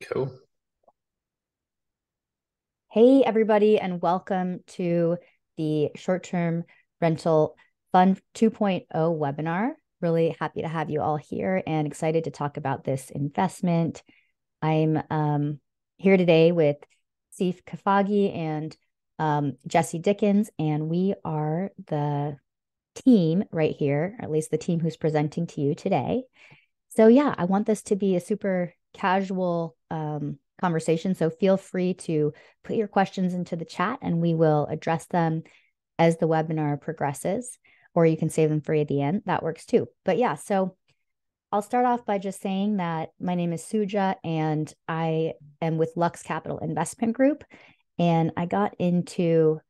Cool. Hey, everybody, and welcome to the Short-Term Rental Fund 2.0 webinar. Really happy to have you all here and excited to talk about this investment. I'm here today with Sif Kafagi and Jesse Dickens, and we are the team right here, or at least the team who's presenting to you today. So yeah, I want this to be a super casual conversation. So feel free to put your questions into the chat and we will address them as the webinar progresses, or you can save them for at the end. That works too. But yeah, so I'll start off by just saying that my name is Suja and I am with Luxe Capital Investment Group. And I got into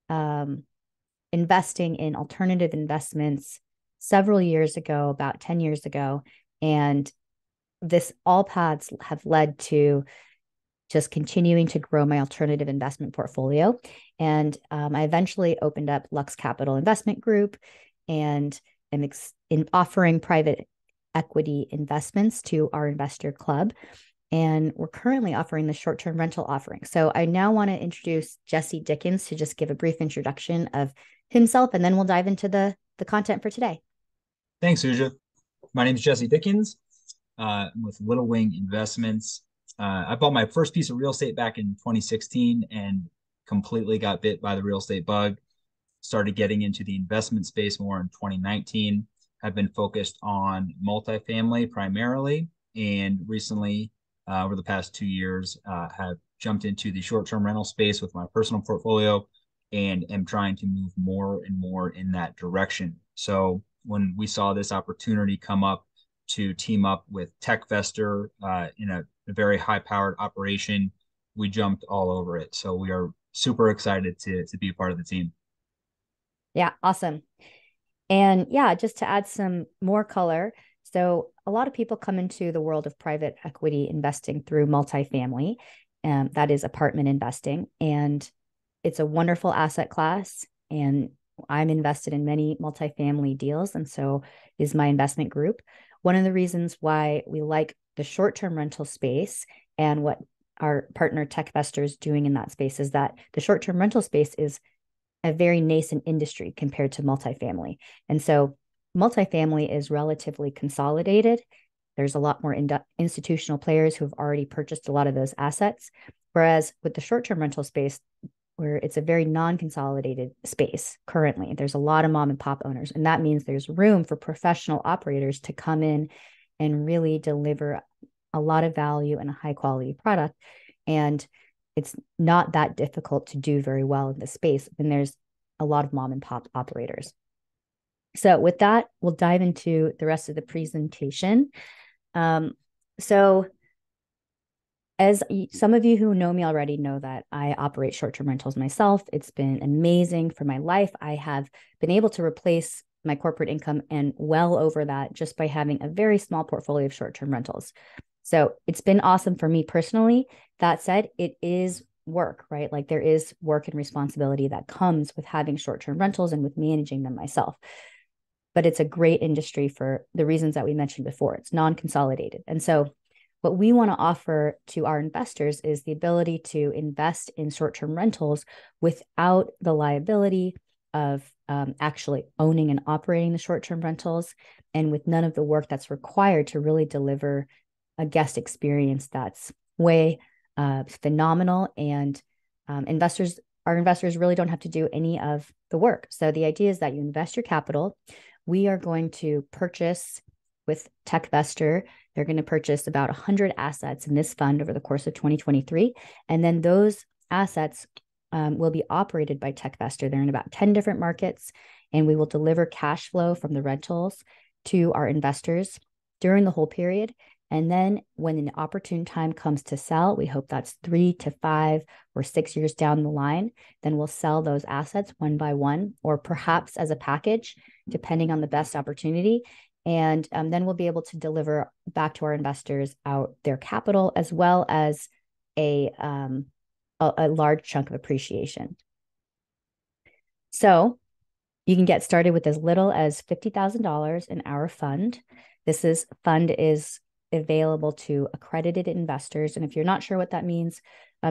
um, investing in alternative investments several years ago, about 10 years ago. And this all paths have led to just continuing to grow my alternative investment portfolio. And I eventually opened up Lux Capital Investment Group and am in offering private equity investments to our investor club. And we're currently offering the short term rental offering. So I now want to introduce Jesse Dickens to just give a brief introduction of himself, and then we'll dive into the content for today. Thanks, Uja. My name is Jesse Dickens. I'm with Little Wing Investments. I bought my first piece of real estate back in 2016 and completely got bit by the real estate bug. Started getting into the investment space more in 2019. I've been focused on multifamily primarily, and recently, over the past 2 years, have jumped into the short-term rental space with my personal portfolio and am trying to move more and more in that direction. So when we saw this opportunity come up to team up with TechVestor in a very high-powered operation, we jumped all over it. So we are super excited to be a part of the team. Yeah, awesome. And yeah, just to add some more color. So, a lot of people come into the world of private equity investing through multifamily, that is apartment investing. And it's a wonderful asset class. And I'm invested in many multifamily deals. And so is my investment group. One of the reasons why we like the short term rental space and what our partner TechVestor is doing in that space is that the short term rental space is a very nascent industry compared to multifamily. And so multifamily is relatively consolidated. There's a lot more institutional players who have already purchased a lot of those assets. Whereas with the short term rental space, where it's a very non consolidated space currently, there's a lot of mom and pop owners. And that means there's room for professional operators to come in and really deliver a lot of value and a high quality product. And it's not that difficult to do very well in the space. And there's a lot of mom and pop operators. So with that, we'll dive into the rest of the presentation. So as some of you who know me already know that I operate short-term rentals myself. It's been amazing for my life. I have been able to replace my corporate income and well over that just by having a very small portfolio of short-term rentals. So it's been awesome for me personally. That said, it is work, right? Like there is work and responsibility that comes with having short-term rentals and with managing them myself. But it's a great industry for the reasons that we mentioned before. It's non-consolidated. And so what we want to offer to our investors is the ability to invest in short-term rentals without the liability of actually owning and operating the short-term rentals, and with none of the work that's required to really deliver a guest experience that's way phenomenal. And our investors really don't have to do any of the work. So the idea is that you invest your capital. We are going to purchase with TechVestor. They're going to purchase about 100 assets in this fund over the course of 2023. And then those assets will be operated by TechVestor. They're in about 10 different markets, and we will deliver cash flow from the rentals to our investors during the whole period. And then when an opportune time comes to sell, we hope that's 3 to 5 or 6 years down the line, then we'll sell those assets one by one, or perhaps as a package, depending on the best opportunity. And then we'll be able to deliver back to our investors out their capital, as well as a, a large chunk of appreciation. So you can get started with as little as $50,000 in our fund. Fund is available to accredited investors. And if you're not sure what that means,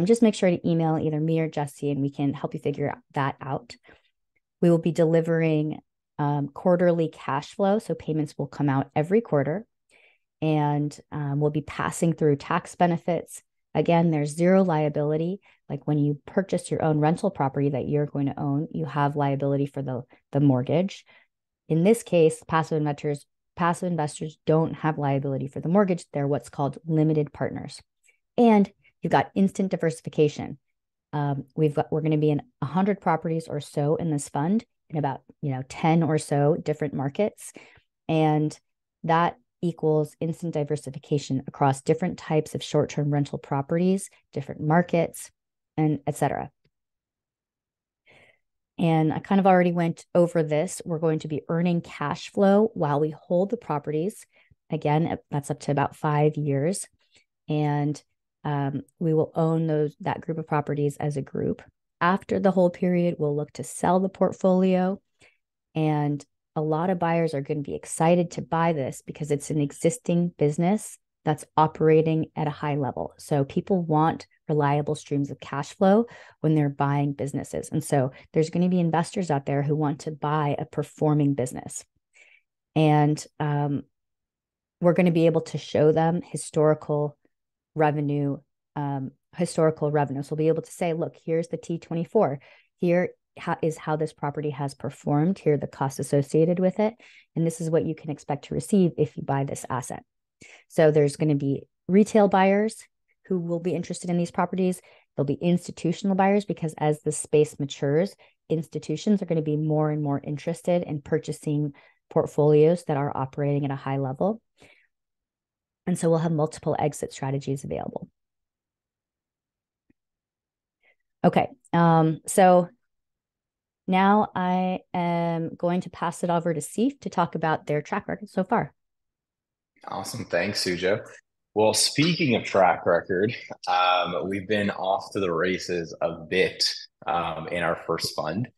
just make sure to email either me or Jesse and we can help you figure that out. We will be delivering quarterly cash flow. So payments will come out every quarter, and we'll be passing through tax benefits. Again, there's zero liability. Like when you purchase your own rental property that you're going to own, you have liability for the mortgage. In this case, passive investors don't have liability for the mortgage. They're what's called limited partners. And you've got instant diversification. We're going to be in 100 properties or so in this fund in about 10 or so different markets, and that equals instant diversification across different types of short-term rental properties, different markets, and etc. And I kind of already went over this. We're going to be earning cash flow while we hold the properties. Again, that's up to about 5 years, and we will own that group of properties as a group. After the hold period, we'll look to sell the portfolio, and a lot of buyers are going to be excited to buy this because it's an existing business that's operating at a high level. So people want reliable streams of cash flow when they're buying businesses. And so there's going to be investors out there who want to buy a performing business. And we're going to be able to show them historical revenue. So we'll be able to say, look, here's the T24. Here is how this property has performed. Here are the costs associated with it. And this is what you can expect to receive if you buy this asset. So there's going to be retail buyers who will be interested in these properties. There'll be institutional buyers because as the space matures, institutions are going to be more and more interested in purchasing portfolios that are operating at a high level. And so we'll have multiple exit strategies available. Okay, so now I am going to pass it over to Sif to talk about their track record so far. Awesome. Thanks, Suja. Well, speaking of track record, we've been off to the races a bit in our first fund.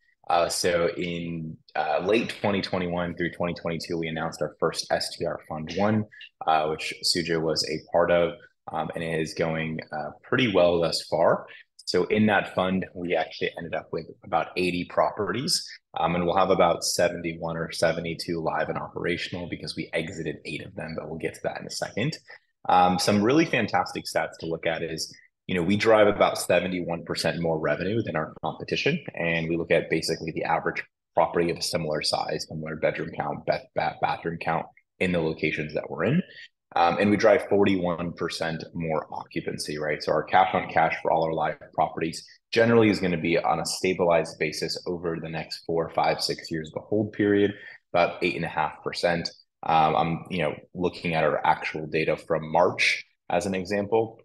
So in late 2021 through 2022, we announced our first STR Fund 1, which Suja was a part of, and it is going pretty well thus far. So in that fund, we actually ended up with about 80 properties, and we'll have about 71 or 72 live and operational because we exited 8 of them, but we'll get to that in a second. Some really fantastic stats to look at is, we drive about 71% more revenue than our competition, and we look at basically the average property of a similar size, similar bedroom count, bathroom count in the locations that we're in. And we drive 41% more occupancy, right? So our cash on cash for all our live properties generally is going to be on a stabilized basis over the next 4, 5, 6 years, the hold period, about 8.5%. I'm, looking at our actual data from March as an example.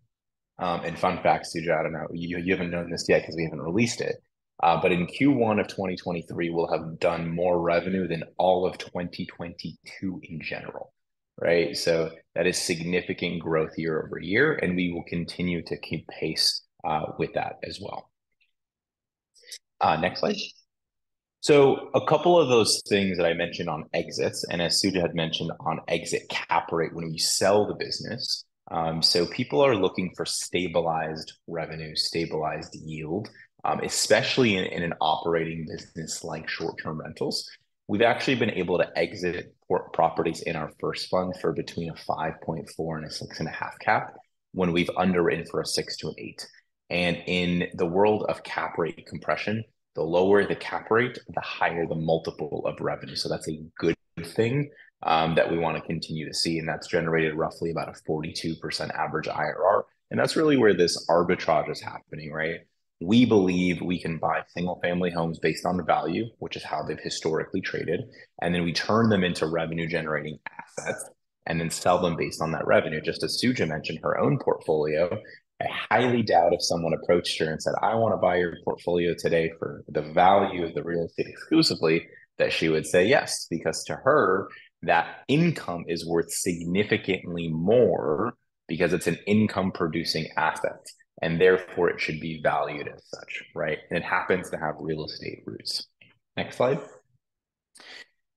And fun fact, Suja, I don't know, you haven't known this yet because we haven't released it. But in Q1 of 2023, we'll have done more revenue than all of 2022 in general. Right. So that is significant growth year over year, and we will continue to keep pace with that as well. Next slide. So a couple of those things that I mentioned on exits, and as Suja had mentioned on exit cap rate when we sell the business. So people are looking for stabilized revenue, stabilized yield, especially in an operating business like short-term rentals. We've actually been able to exit properties in our first fund for between a 5.4 and a 6.5 cap when we've underwritten for a 6 to an 8. And in the world of cap rate compression, the lower the cap rate, the higher the multiple of revenue. So that's a good thing that we want to continue to see. And that's generated roughly about a 42% average IRR. And that's really where this arbitrage is happening, right? We believe we can buy single family homes based on the value, which is how they've historically traded. And then we turn them into revenue generating assets and then sell them based on that revenue. Just as Suja mentioned, her own portfolio, I highly doubt if someone approached her and said, I want to buy your portfolio today for the value of the real estate exclusively, that she would say yes, because to her, that income is worth significantly more because it's an income producing asset. And therefore it should be valued as such, right? And it happens to have real estate roots. Next slide.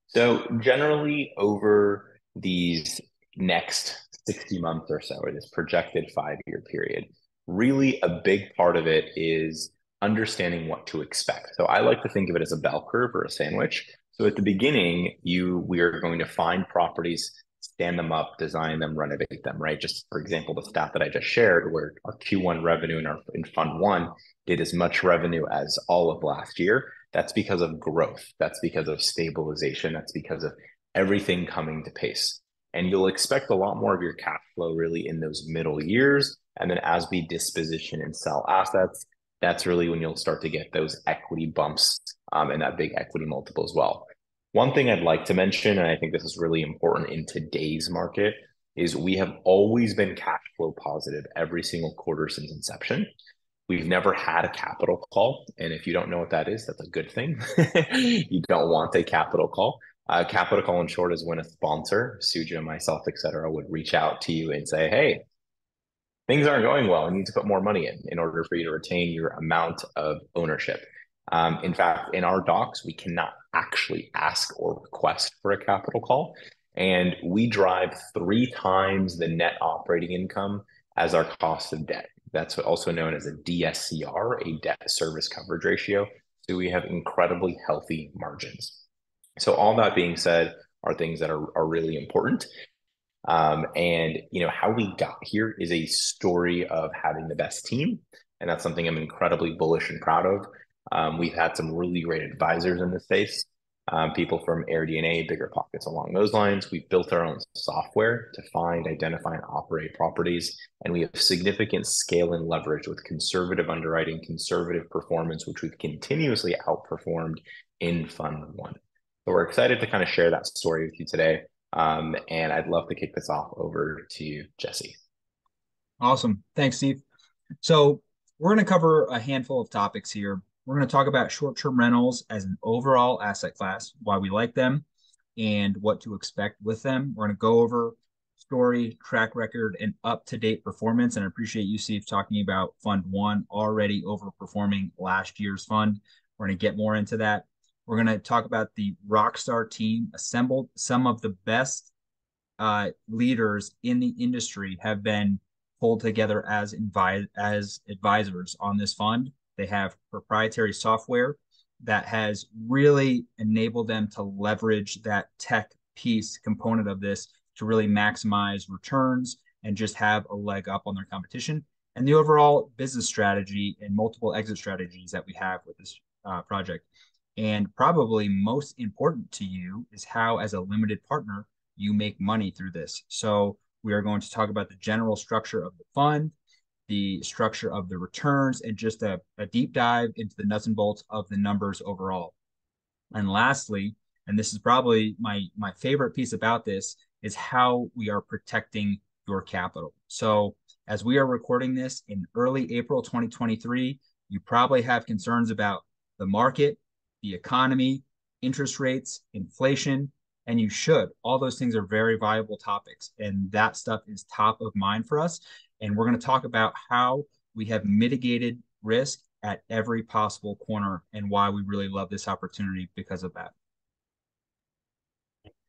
So generally over these next 60 months or so, or this projected 5-year period. Really, a big part of it is understanding what to expect. So I like to think of it as a bell curve or a sandwich. So at the beginning, we are going to find properties, stand them up, design them, renovate them, right? Just for example, the stat that I just shared, where our Q1 revenue in Fund One did as much revenue as all of last year. That's because of growth. That's because of stabilization. That's because of everything coming to pace. And you'll expect a lot more of your cash flow really in those middle years. And then as we disposition and sell assets, that's really when you'll start to get those equity bumps and that big equity multiple as well. One thing I'd like to mention, and I think this is really important in today's market, is we have always been cash flow positive every single quarter since inception. We've never had a capital call. And if you don't know what that is, that's a good thing. You don't want a capital call. Capital call in short is when a sponsor, Suja, myself, et cetera, would reach out to you and say, hey, things aren't going well. I need to put more money in order for you to retain your amount of ownership. In fact, in our docs, we cannot actually ask or request for a capital call. And we drive 3 times the net operating income as our cost of debt. That's also known as a DSCR, a debt service coverage ratio. So we have incredibly healthy margins. So all that being said are things that are really important. And how we got here is a story of having the best team, and that's something I'm incredibly bullish and proud of. We've had some really great advisors in the space, people from AirDNA, Bigger Pockets along those lines. We've built our own software to find, identify, and operate properties, and we have significant scale and leverage with conservative underwriting, conservative performance, which we've continuously outperformed in Fund One. So we're excited to kind of share that story with you today. And I'd love to kick this off over to Jesse. Awesome. Thanks, Steve. So we're going to cover a handful of topics here. We're going to talk about short-term rentals as an overall asset class, why we like them, and what to expect with them. We're going to go over story, track record, and up-to-date performance. And I appreciate you, Steve, talking about Fund One already overperforming last year's fund. We're going to get more into that. We're going to talk about the Rockstar team, assembled some of the best leaders in the industry have been pulled together as advisors on this fund. They have proprietary software that has really enabled them to leverage that tech piece component of this to really maximize returns and just have a leg up on their competition. And the overall business strategy and multiple exit strategies that we have with this project. And probably most important to you is how, as a limited partner, you make money through this. So we are going to talk about the general structure of the fund, the structure of the returns, and just a deep dive into the nuts and bolts of the numbers overall. And lastly, and this is probably my favorite piece about this, is how we are protecting your capital. So as we are recording this in early April 2023, you probably have concerns about the market, the economy, interest rates, inflation, and you should. All those things are very viable topics, and that stuff is top of mind for us. And we're going to talk about how we have mitigated risk at every possible corner and why we really love this opportunity because of that.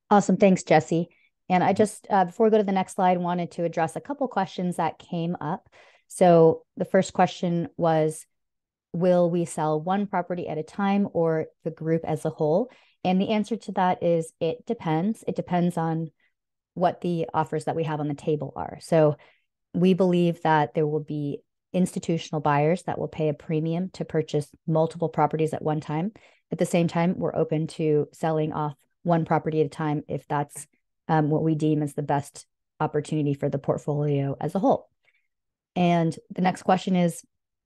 Awesome. Thanks, Jesse. And I just, before we go to the next slide, wanted to address a couple questions that came up. So the first question was, will we sell one property at a time or the group as a whole? And the answer to that is it depends. It depends on what the offers that we have on the table are. So we believe that there will be institutional buyers that will pay a premium to purchase multiple properties at one time. At the same time, we're open to selling off one property at a time if that's what we deem as the best opportunity for the portfolio as a whole. And the next question is,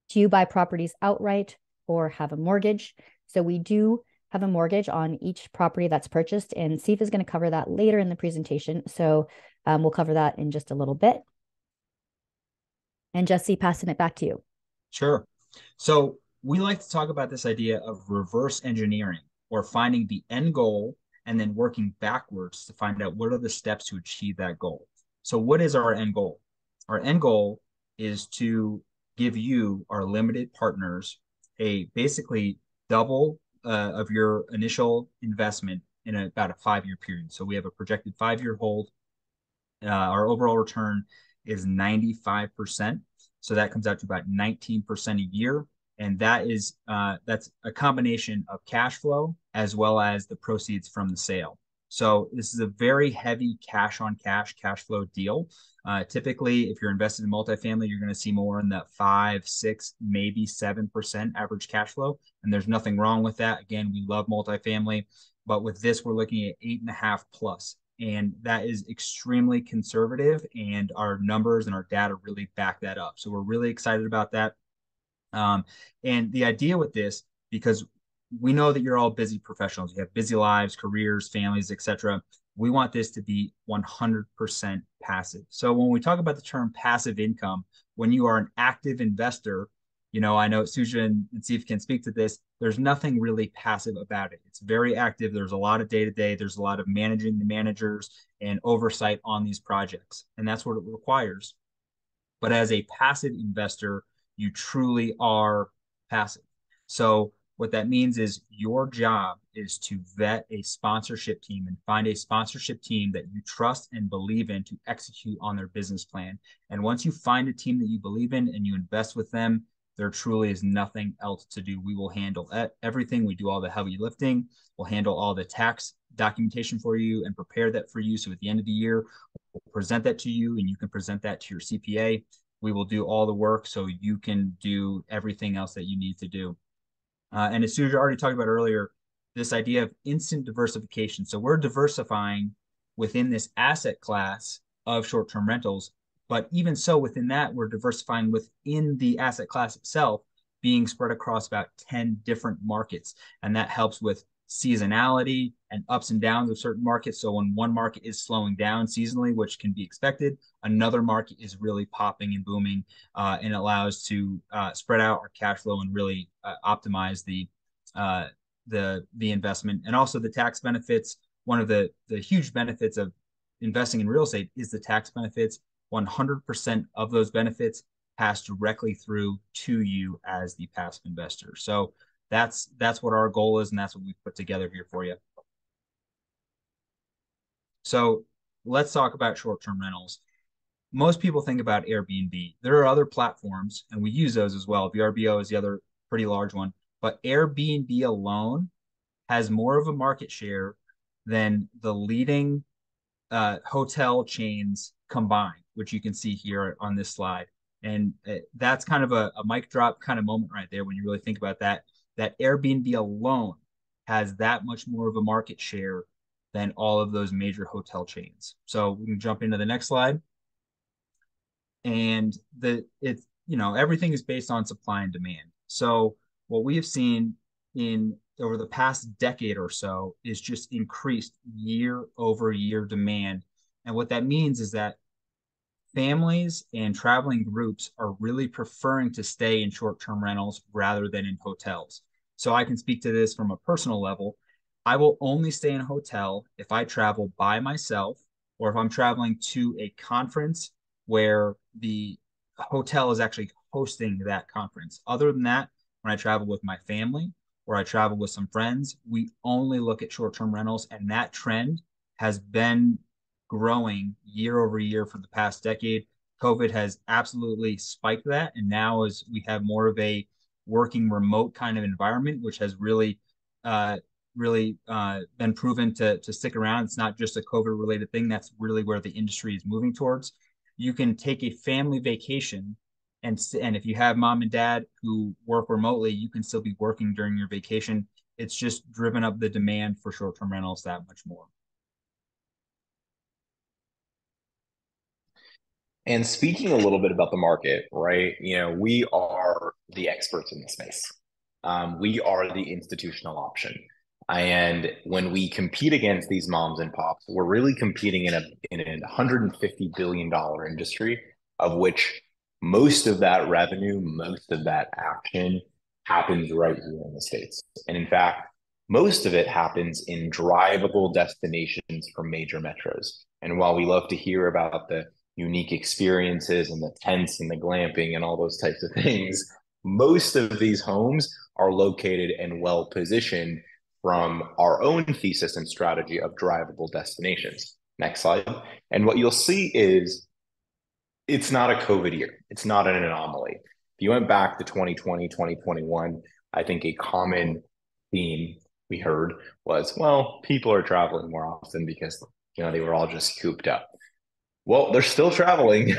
do you buy properties outright or have a mortgage? So we do have a mortgage on each property that's purchased, and Steve is going to cover that later in the presentation. So we'll cover that in just a little bit. And Jesse, passing it back to you. Sure. So we like to talk about this idea of reverse engineering, or finding the end goal and then working backwards to find out what are the steps to achieve that goal. So what is our end goal? Our end goal is to give you, our limited partners, a basically double of your initial investment in about a 5-year period. So we have a projected 5-year hold, Our overall return is 95%. So that comes out to about 19% a year. And that's a combination of cash flow as well as the proceeds from the sale. So this is a very heavy cash on cash flow deal. Typically, if you're invested in multifamily, you're going to see more in the 5, 6, maybe 7% average cash flow. And there's nothing wrong with that. Again, we love multifamily, but with this, we're looking at 8.5 plus. And that is extremely conservative. And our numbers and our data really back that up. So we're really excited about that. And the idea with this, because we know that you're all busy professionals, you have busy lives, careers, families, etc. We want this to be 100% passive. So when we talk about the term passive income, when you are an active investor, I know Suja and Steve can speak to this. There's nothing really passive about it. It's very active. There's a lot of day-to-day. There's a lot of managing the managers and oversight on these projects. And that's what it requires. But as a passive investor, you truly are passive. So what that means is your job is to vet a sponsorship team and find a sponsorship team that you trust and believe in to execute on their business plan. And once you find a team that you believe in and you invest with them, there truly is nothing else to do. We will handle everything. We do all the heavy lifting. We'll handle all the tax documentation for you and prepare that for you. So at the end of the year, we'll present that to you and you can present that to your CPA. We will do all the work so you can do everything else that you need to do. And as Suja already talked about earlier, this idea of instant diversification. So we're diversifying within this asset class of short-term rentals, but even so within that, we're diversifying within the asset class itself, being spread across about 10 different markets. And that helps with seasonality and ups and downs of certain markets. So when one market is slowing down seasonally, which can be expected, another market is really popping and booming, and allows to spread out our cash flow and really optimize the investment. And also the tax benefits. One of the huge benefits of investing in real estate is the tax benefits. 100% of those benefits pass directly through to you as the passive investor. So that's what our goal is, and that's what we put together here for you. So let's talk about short-term rentals. Most people think about Airbnb. There are other platforms, and we use those as well. VRBO is the other pretty large one, but Airbnb alone has more of a market share than the leading hotel chains combined, which you can see here on this slide. And that's kind of a mic drop kind of moment right there when you really think about that Airbnb alone has that much more of a market share than all of those major hotel chains. So we can jump into the next slide. And everything is based on supply and demand. So what we have seen over the past decade or so is just increased year over year demand. And what that means is that families and traveling groups are really preferring to stay in short-term rentals rather than in hotels. So I can speak to this from a personal level. I will only stay in a hotel if I travel by myself or if I'm traveling to a conference where the hotel is actually hosting that conference. Other than that, when I travel with my family or I travel with some friends, we only look at short-term rentals, and that trend has been growing year over year for the past decade. COVID has absolutely spiked that. And now as we have more of a working remote kind of environment, which has really been proven to stick around. It's not just a COVID related thing. That's really where the industry is moving towards. You can take a family vacation, and if you have mom and dad who work remotely, you can still be working during your vacation. It's just driven up the demand for short-term rentals that much more. And speaking a little bit about the market, right? We are the experts in this space. We are the institutional option. And when we compete against these moms and pops, we're really competing in a $150 billion industry, of which most of that revenue, most of that action happens right here in the States. And in fact, most of it happens in drivable destinations from major metros. And while we love to hear about the unique experiences and the tents and the glamping and all those types of things, most of these homes are located and well positioned from our own thesis and strategy of drivable destinations. Next slide. And what you'll see is it's not a COVID year. It's not an anomaly. If you went back to 2020, 2021, I think a common theme we heard was, well, people are traveling more often because, they were all just cooped up. Well, they're still traveling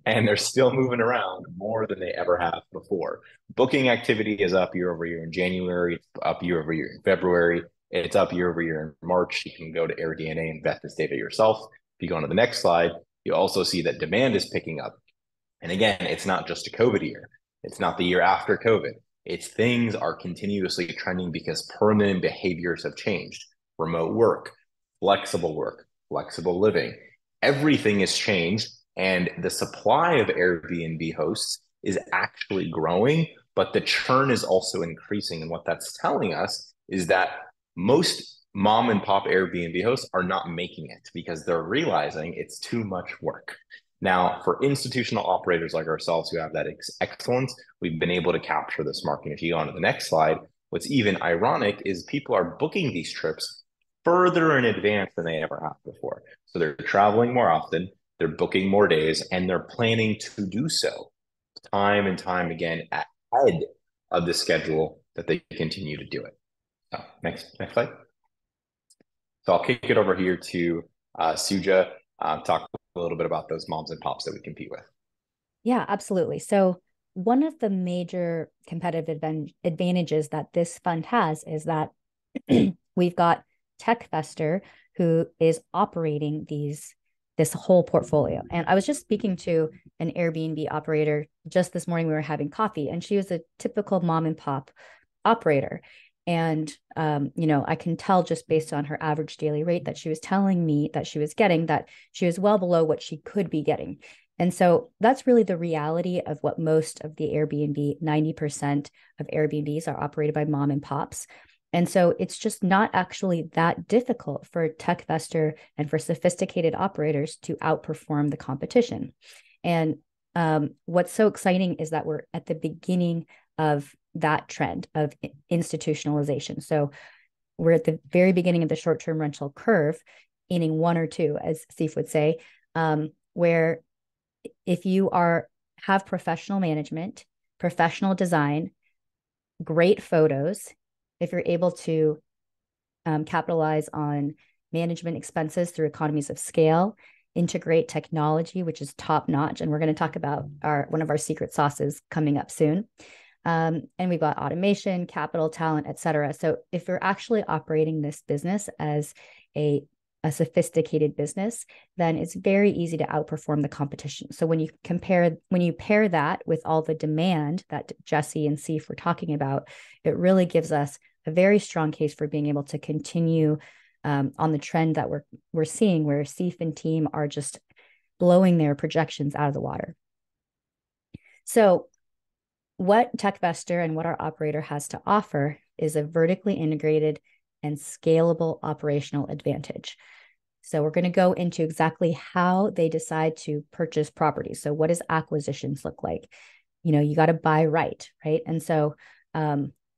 and they're still moving around more than they ever have before. Booking activity is up year over year in January, it's up year over year in February, it's up year over year in March. You can go to AirDNA and vet this data yourself. If you go on to the next slide, you also see that demand is picking up. And again, it's not just a COVID year. It's not the year after COVID. It's things are continuously trending because permanent behaviors have changed. Remote work, flexible living, everything has changed. And the supply of Airbnb hosts is actually growing, but the churn is also increasing. And what that's telling us is that most mom and pop Airbnb hosts are not making it because they're realizing it's too much work. Now, for institutional operators like ourselves who have that excellence, we've been able to capture this market. If you go on to the next slide, what's even ironic is people are booking these trips further in advance than they ever have before. So they're traveling more often, they're booking more days, and they're planning to do so time and time again ahead of the schedule that they continue to do it. So next slide. So I'll kick it over here to Suja, talk a little bit about those moms and pops that we compete with. Yeah, absolutely. So one of the major competitive advantages that this fund has is that we've got TechVestor, who is operating this whole portfolio. And I was just speaking to an Airbnb operator just this morning. We were having coffee, and she was a typical mom and pop operator. And, I can tell just based on her average daily rate that she was telling me that she was getting, that she was well below what she could be getting. And so that's really the reality of what most of the Airbnb, 90% of Airbnbs are operated by mom and pops. And so it's just not actually that difficult for TechVestor and for sophisticated operators to outperform the competition. And what's so exciting is that we're at the beginning of that trend of institutionalization. So we're at the very beginning of the short-term rental curve, inning 1 or 2, as Steve would say, where if you have professional management, professional design, great photos, if you're able to capitalize on management expenses through economies of scale, integrate technology, which is top notch, and we're going to talk about one of our secret sauces coming up soon. And we've got automation, capital, talent, et cetera. So if you're actually operating this business as a sophisticated business, then it's very easy to outperform the competition. So when you pair that with all the demand that Jesse and Sif were talking about, it really gives us a very strong case for being able to continue on the trend that we're seeing, where Sif and team are just blowing their projections out of the water. So what TechVestor and what our operator has to offer is a vertically integrated and scalable operational advantage. So we're going to go into exactly how they decide to purchase properties. So what does acquisitions look like? You got to buy right? And so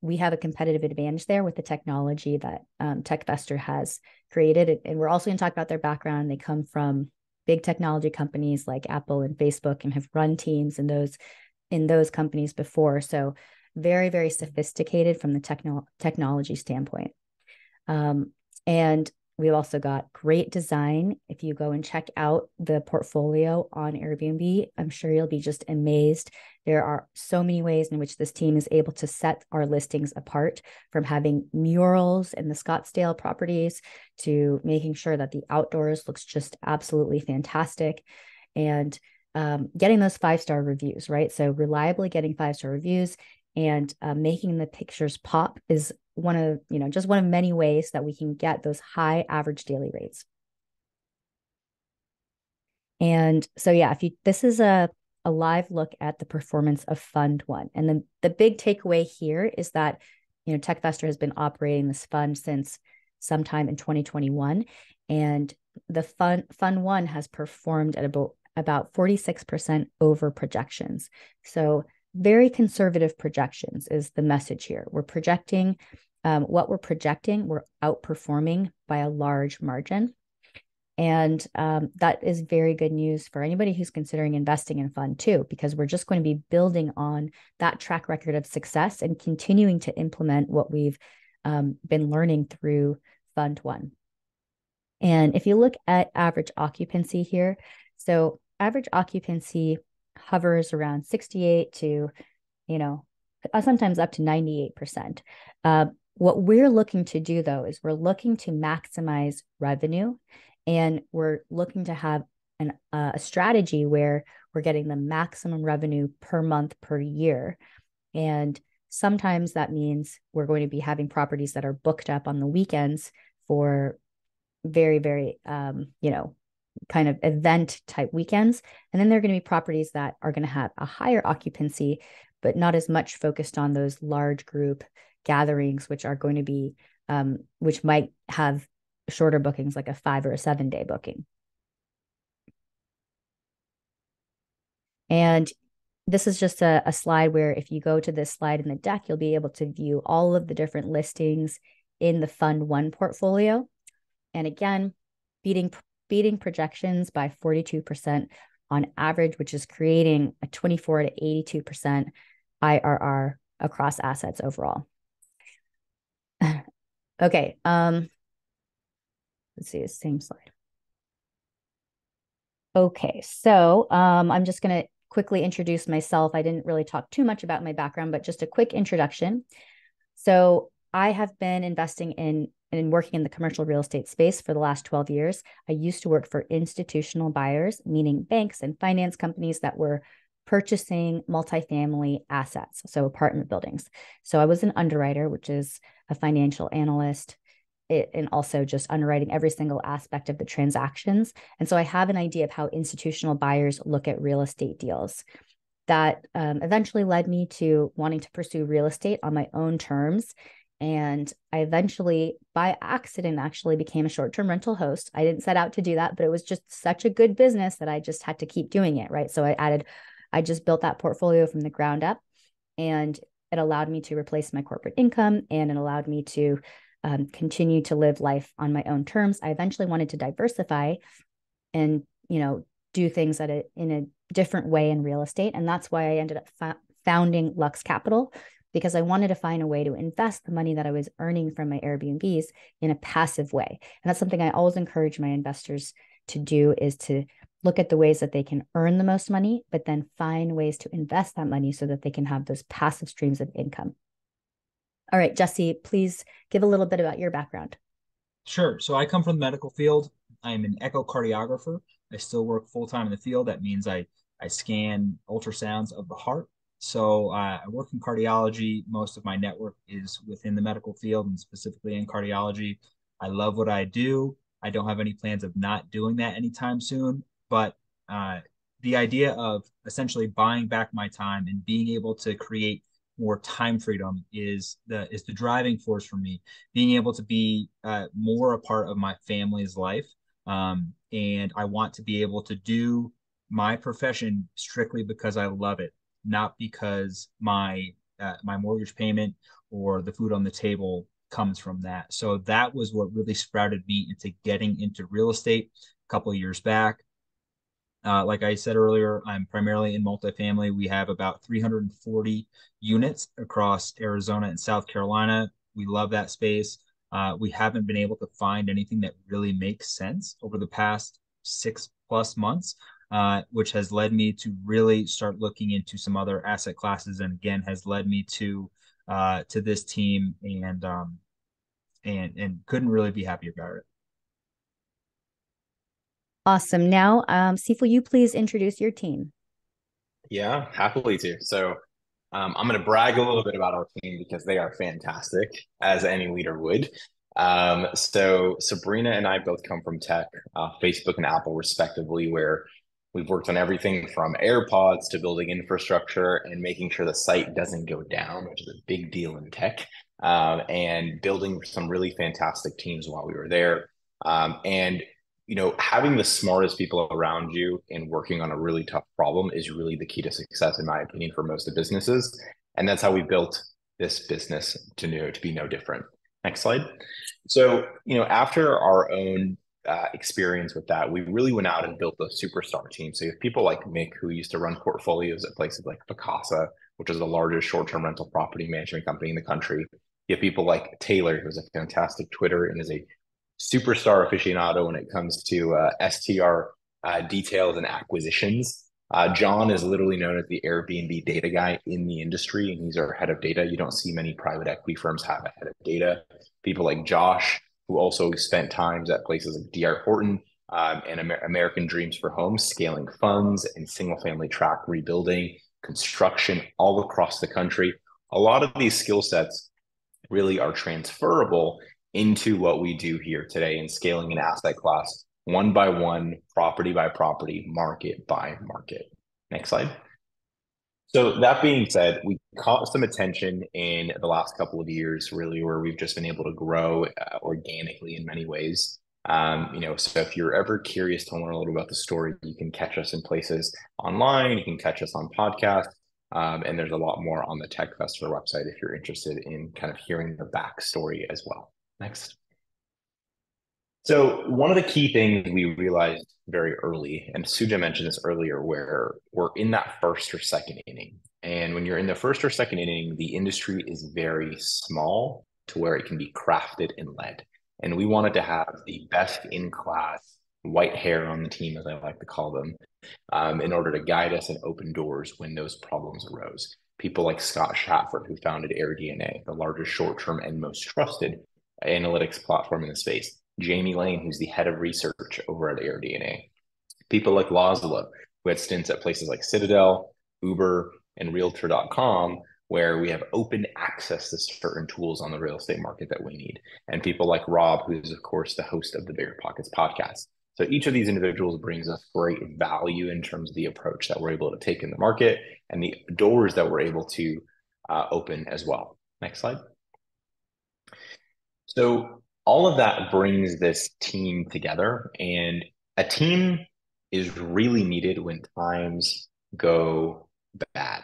we have a competitive advantage there with the technology that TechVestor has created. And we're also going to talk about their background. They come from big technology companies like Apple and Facebook and have run teams in those companies before. So very, very sophisticated from the technology standpoint. And we've also got great design. If you go and check out the portfolio on Airbnb, I'm sure you'll be just amazed. There are so many ways in which this team is able to set our listings apart, from having murals in the Scottsdale properties to making sure that the outdoors looks just absolutely fantastic, and getting those 5-star reviews, right? So reliably getting 5-star reviews and making the pictures pop is one of many ways that we can get those high average daily rates. And so, yeah, this is a live look at the performance of Fund 1. And then the big takeaway here is that, TechVestor has been operating this fund since sometime in 2021. And the Fund 1 has performed at about 46% over projections. So very conservative projections is the message here. We're projecting what we're projecting, we're outperforming by a large margin. And that is very good news for anybody who's considering investing in fund two, because we're just going to be building on that track record of success and continuing to implement what we've been learning through fund one. And if you look at average occupancy here, so average occupancy hovers around 68 to, sometimes up to 98%. What we're looking to do, though, is we're looking to maximize revenue, and we're looking to have a strategy where we're getting the maximum revenue per month per year. And sometimes that means we're going to be having properties that are booked up on the weekends for very, very, kind of event type weekends. And then there are going to be properties that are going to have a higher occupancy, but not as much focused on those large group gatherings, which are going to be, which might have shorter bookings, like a 5 or a 7 day booking. And this is just a slide where if you go to this slide in the deck, you'll be able to view all of the different listings in the Fund One portfolio. And again, beating projections by 42% on average, which is creating a 24 to 82% IRR across assets overall. Okay, let's see, same slide. Okay, so I'm just going to quickly introduce myself. I didn't really talk too much about my background, but just a quick introduction. So I have been investing in and working in the commercial real estate space for the last 12 years. I used to work for institutional buyers, meaning banks and finance companies that were purchasing multifamily assets, so apartment buildings. So I was an underwriter, which is a financial analyst, and also just underwriting every single aspect of the transactions. And so I have an idea of how institutional buyers look at real estate deals. That eventually led me to wanting to pursue real estate on my own terms. And I eventually, by accident, actually became a short-term rental host. I didn't set out to do that, but it was just such a good business that I just had to keep doing it, right? So I just built that portfolio from the ground up, and it allowed me to replace my corporate income, and it allowed me to continue to live life on my own terms. I eventually wanted to diversify and, do things in a different way in real estate. And that's why I ended up founding Luxe Capital, because I wanted to find a way to invest the money that I was earning from my Airbnbs in a passive way. And that's something I always encourage my investors to do, is to look at the ways that they can earn the most money, but then find ways to invest that money so that they can have those passive streams of income. All right, Jesse, please give a little bit about your background. Sure. So I come from the medical field. I'm an echocardiographer. I still work full time in the field. That means I scan ultrasounds of the heart. So I work in cardiology. Most of my network is within the medical field, and specifically in cardiology. I love what I do. I don't have any plans of not doing that anytime soon. But the idea of essentially buying back my time and being able to create more time freedom is the driving force for me. Being able to be more a part of my family's life, and I want to be able to do my profession strictly because I love it, not because my mortgage payment or the food on the table comes from that. So that was what really sprouted me into getting into real estate a couple of years back. Like I said earlier, I'm primarily in multifamily. We have about 340 units across Arizona and South Carolina. We love that space. We haven't been able to find anything that really makes sense over the past 6+ months, which has led me to really start looking into some other asset classes, and again has led me to this team, and couldn't really be happy about it. Awesome. Now, Sif, will you please introduce your team? Yeah, happily to. So I'm going to brag a little bit about our team because they are fantastic, as any leader would. So Sabrina and I both come from tech, Facebook and Apple respectively, where we've worked on everything from AirPods to building infrastructure and making sure the site doesn't go down, which is a big deal in tech, and building some really fantastic teams while we were there. And having the smartest people around you and working on a really tough problem is really the key to success, in my opinion, for most of businesses. And that's how we built this business to be no different. Next slide. So, after our own experience with that, we really went out and built a superstar team. So you have people like Mick, who used to run portfolios at places like Picasa, which is the largest short-term rental property management company in the country. You have people like Taylor, who's a fantastic Twitter and is a superstar aficionado when it comes to STR details and acquisitions. John is literally known as the Airbnb data guy in the industry, and he's our head of data. You don't see many private equity firms have a head of data. People like Josh, who also spent times at places like DR Horton and American Dreams for Homes, scaling funds and single family tract rebuilding, construction all across the country. A lot of these skill sets really are transferable into what we do here today in scaling an asset class one by one, property by property, market by market. Next slide. So that being said, we caught some attention in the last couple of years, really, where we've just been able to grow organically in many ways. So if you're ever curious to learn a little about the story, you can catch us in places online. You can catch us on podcasts. And there's a lot more on the Tech Festival website if you're interested in kind of hearing the backstory as well. Next. So one of the key things we realized very early, and Suja mentioned this earlier, where we're in that first or second inning. And when you're in the first or second inning, the industry is very small to where it can be crafted and led. And we wanted to have the best in class white hair on the team, as I like to call them, in order to guide us and open doors when those problems arose. People like Scott Shatford, who founded AirDNA, the largest short-term and most trusted analytics platform in the space. Jamie Lane, who's the head of research over at AirDNA. People like Laszlo, who had stints at places like Citadel, Uber, and Realtor.com, where we have open access to certain tools on the real estate market that we need. And people like Rob, who's, of course, the host of the Bigger Pockets podcast. So each of these individuals brings us great value in terms of the approach that we're able to take in the market and the doors that we're able to open as well. Next slide. So all of that brings this team together, and a team is really needed when times go bad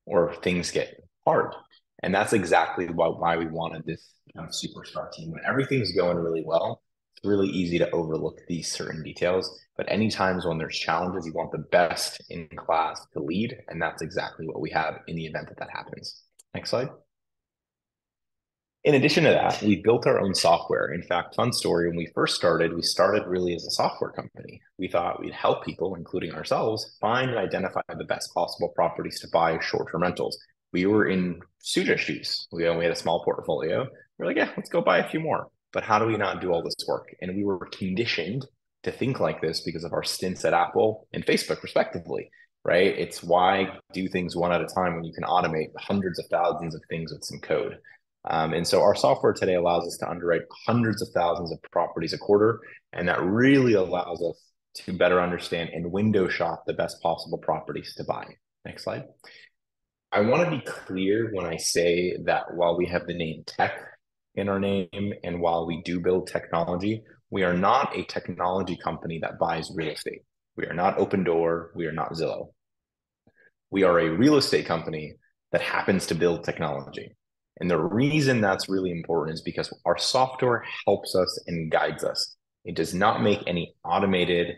or things get hard. And that's exactly why we wanted this superstar team. When everything's going really well, it's really easy to overlook these certain details. But any times when there's challenges, you want the best in class to lead. And that's exactly what we have in the event that that happens. Next slide. In addition to that, we built our own software. In fact, fun story, when we first started, we started really as a software company. We thought we'd help people, including ourselves, find and identify the best possible properties to buy short-term rentals. We were in Suja shoes. We had a small portfolio. We're like, yeah, let's go buy a few more. But how do we not do all this work? And we were conditioned to think like this because of our stints at Apple and Facebook, respectively, right? It's why do things one at a time when you can automate hundreds of thousands of things with some code. And so our software today allows us to underwrite hundreds of thousands of properties a quarter. And that really allows us to better understand and window shop the best possible properties to buy. Next slide. I want to be clear when I say that while we have the name tech in our name and while we do build technology, we are not a technology company that buys real estate. We are not Open Door. We are not Zillow. We are a real estate company that happens to build technology. And the reason that's really important is because our software helps us and guides us. It does not make any automated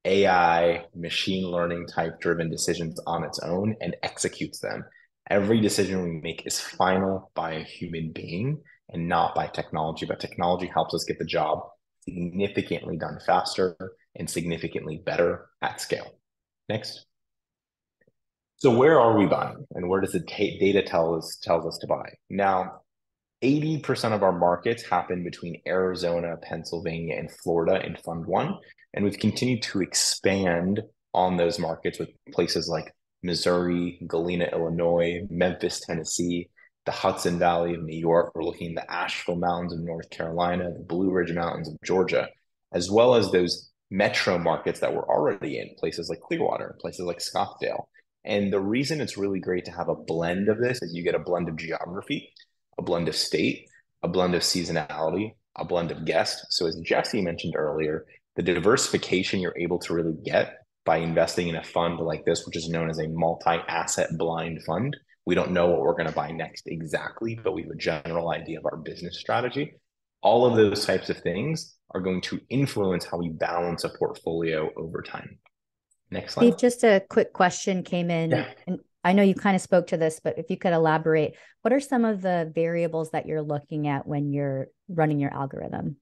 AI, machine learning type driven decisions on its own and executes them. Every decision we make is final by a human being and not by technology, but technology helps us get the job significantly done faster and significantly better at scale. Next. So where are we buying and where does the data tells us to buy? Now, 80% of our markets happen between Arizona, Pennsylvania, and Florida in Fund 1. And we've continued to expand on those markets with places like Missouri, Galena, Illinois, Memphis, Tennessee, the Hudson Valley of New York. We're looking at the Asheville Mountains of North Carolina, the Blue Ridge Mountains of Georgia, as well as those metro markets that we're already in, places like Clearwater, places like Scottsdale. And the reason it's really great to have a blend of this is you get a blend of geography, a blend of state, a blend of seasonality, a blend of guest. So as Jesse mentioned earlier, the diversification you're able to really get by investing in a fund like this, which is known as a multi-asset blind fund. We don't know what we're going to buy next exactly, but we have a general idea of our business strategy. All of those types of things are going to influence how we balance a portfolio over time. Next slide. Steve, just a quick question came in, Yeah. and I know you kind of spoke to this, but if you could elaborate, what are some of the variables that you're looking at when you're running your algorithm?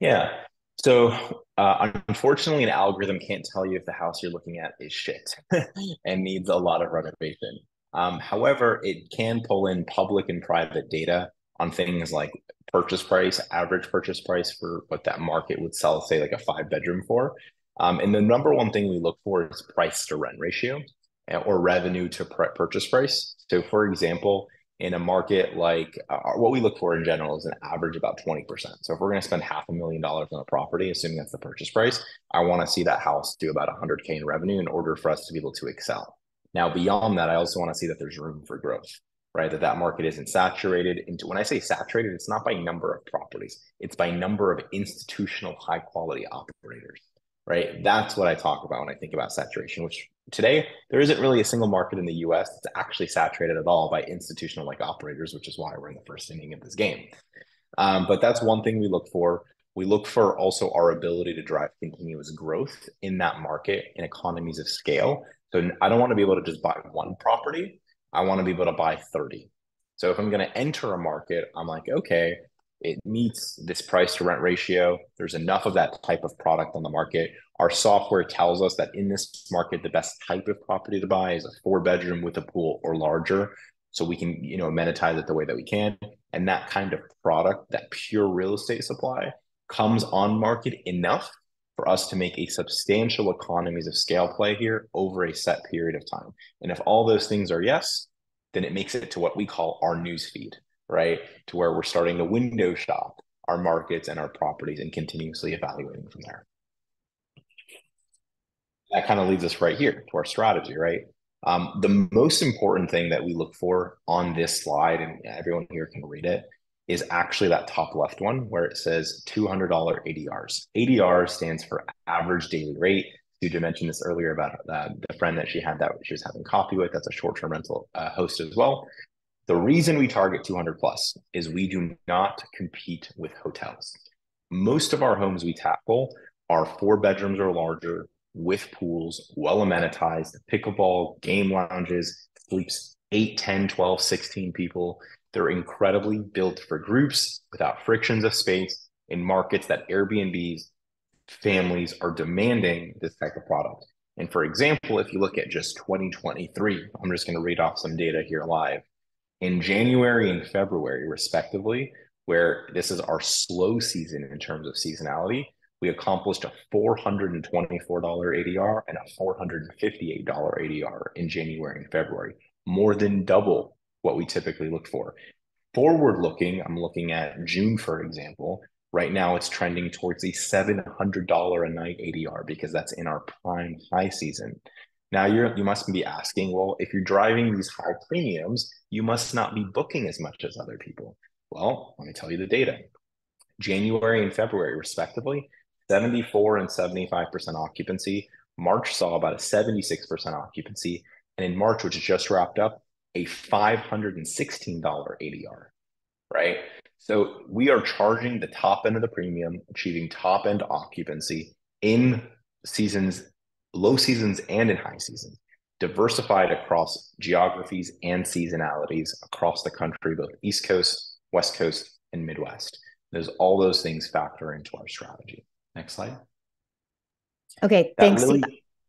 Yeah. So, unfortunately, an algorithm can't tell you if the house you're looking at is shit and needs a lot of renovation. However, it can pull in public and private data on things like purchase price, average purchase price for what that market would sell, say, like a 5 bedroom for. And the number one thing we look for is price to rent ratio or revenue to purchase price. So, for example, in a market like what we look for in general is an average about 20%. So if we're going to spend $500,000 on a property, assuming that's the purchase price, I want to see that house do about 100K in revenue in order for us to be able to excel. Now, beyond that, I also want to see that there's room for growth, right? That market isn't saturated. Into when I say saturated, it's not by number of properties, it's by number of institutional high quality operators, right? That's what I talk about when I think about saturation, which today there isn't really a single market in the US that's actually saturated at all by institutional like operators, which is why we're in the first inning of this game. But that's one thing we look for. We look for also our ability to drive continuous growth in that market and economies of scale. So I don't want to be able to just buy one property. I want to be able to buy 30. So if I'm going to enter a market, I'm like, okay, it meets this price to rent ratio. There's enough of that type of product on the market. Our software tells us that in this market, the best type of property to buy is a 4 bedroom with a pool or larger. So we can, amenitize it the way that we can. And that kind of product, that pure real estate supply, comes on market enough for us to make a substantial economies of scale play here over a set period of time. And if all those things are yes, then it makes it to what we call our news feed, right? To where we're starting to window shop our markets and our properties and continuously evaluating from there. That kind of leads us right here to our strategy, right? The most important thing that we look for on this slide, and everyone here can read it, is actually that top left one where it says $200 ADRs. ADR stands for average daily rate. Suja mentioned this earlier about the friend that she had that she was having coffee with. That's a short-term rental host as well. The reason we target 200 plus is we do not compete with hotels. Most of our homes we tackle are 4 bedrooms or larger with pools, well amenitized, pickleball, game lounges, sleeps 8, 10, 12, 16 people. They're incredibly built for groups without frictions of space in markets that Airbnbs, families are demanding this type of product. And for example, if you look at just 2023, I'm just going to read off some data here live. In January and February, respectively, where this is our slow season in terms of seasonality, we accomplished a $424 ADR and a $458 ADR in January and February, more than double what we typically look for. Forward looking, I'm looking at June, for example. Right now, it's trending towards a $700 a night ADR because that's in our prime high season. Now, you must be asking, well, if you're driving these high premiums, you must not be booking as much as other people. Well, let me tell you the data. January and February, respectively, 74 and 75% occupancy. March saw about a 76% occupancy. And in March, which just wrapped up, a $516 ADR, right? So we are charging the top end of the premium, achieving top end occupancy in seasons, low seasons and in high seasons, diversified across geographies and seasonalities across the country, both East Coast, West Coast, and Midwest. All those things factor into our strategy. Next slide. Okay, thanks. Steve.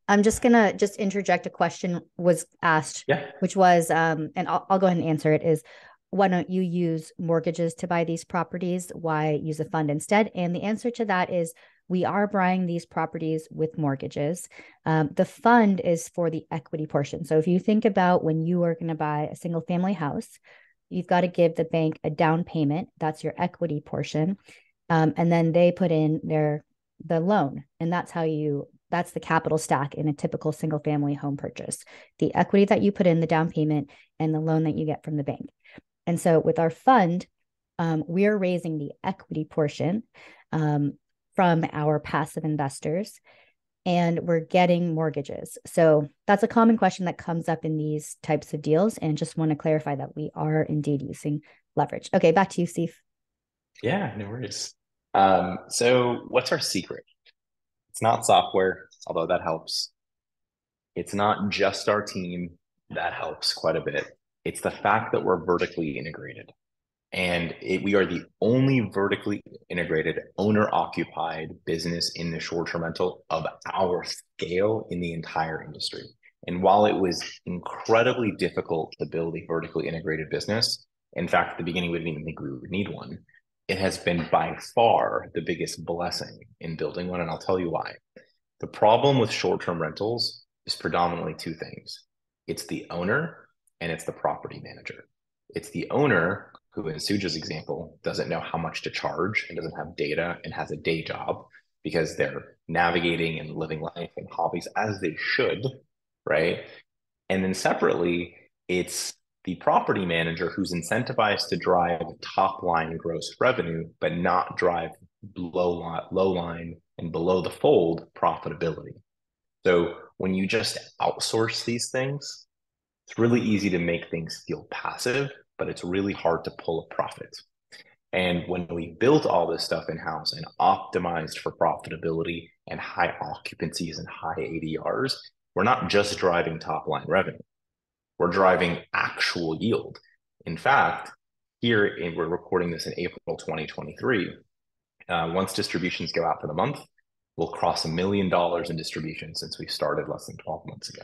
I'm just gonna interject. A question was asked, which was, and I'll go ahead and answer it. Is why don't you use mortgages to buy these properties? Why use a fund instead? And the answer to that is we are buying these properties with mortgages. The fund is for the equity portion. So if you think about when you are going to buy a single family house, you've got to give the bank a down payment. That's your equity portion. And then they put in the loan. And that's the capital stack in a typical single family home purchase. The equity that you put in, the down payment, and the loan that you get from the bank. And so with our fund, we're raising the equity portion from our passive investors, and we're getting mortgages. So that's a common question that comes up in these types of deals. And just want to clarify that we are indeed using leverage. Okay, back to you, Steve. Yeah, no worries. So what's our secret? It's not software, although that helps. It's not just our team, that helps quite a bit. It's the fact that we're vertically integrated. We are the only vertically integrated owner occupied business in the short term rental of our scale in the entire industry. And while it was incredibly difficult to build a vertically integrated business, in fact, at the beginning, we didn't even think we would need one. It has been by far the biggest blessing in building one. And I'll tell you why. The problem with short term rentals is predominantly two things, it's the owner and it's the property manager. It's the owner who, in Suja's example, doesn't know how much to charge and doesn't have data and has a day job because they're navigating and living life and hobbies as they should, right? And then separately, it's the property manager who's incentivized to drive top line gross revenue, but not drive low line and below the fold profitability. So when you just outsource these things, it's really easy to make things feel passive, but it's really hard to pull a profit. And when we built all this stuff in house and optimized for profitability and high occupancies and high ADRs, we're not just driving top line revenue, we're driving actual yield. In fact, we're recording this in April 2023. Once distributions go out for the month, we'll cross $1 million in distribution since we started less than 12 months ago,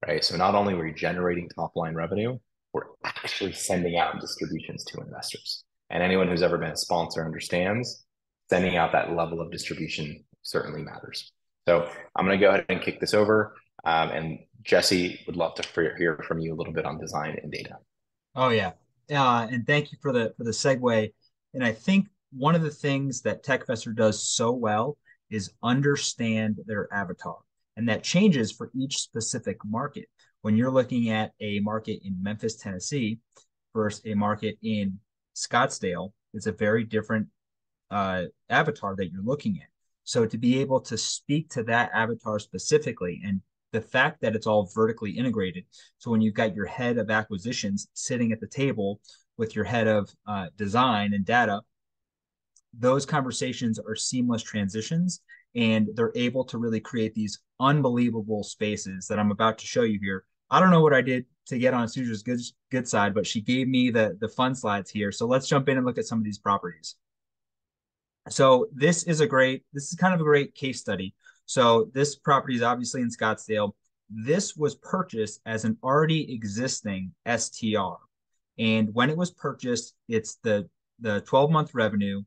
right? So not only are we generating top line revenue, we're actually sending out distributions to investors. And anyone who's ever been a sponsor understands sending out that level of distribution certainly matters. So I'm going to go ahead and kick this over. And Jesse would love to hear from you a little bit on design and data. Oh yeah. And thank you for the segue. And I think one of the things that TechVestor does so well is understand their avatar. And that changes for each specific market. When you're looking at a market in Memphis, Tennessee, versus a market in Scottsdale, it's a very different avatar that you're looking at. So to be able to speak to that avatar specifically, and the fact that it's all vertically integrated. So when you've got your head of acquisitions sitting at the table with your head of design and data, those conversations are seamless transitions, and they're able to really create these unbelievable spaces that I'm about to show you here. I don't know what I did to get on Suja's good side, but she gave me the fun slides here. So let's jump in and look at some of these properties. So this is kind of a great case study. So this property is obviously in Scottsdale. This was purchased as an already existing STR. And when it was purchased, it's the 12-month revenue,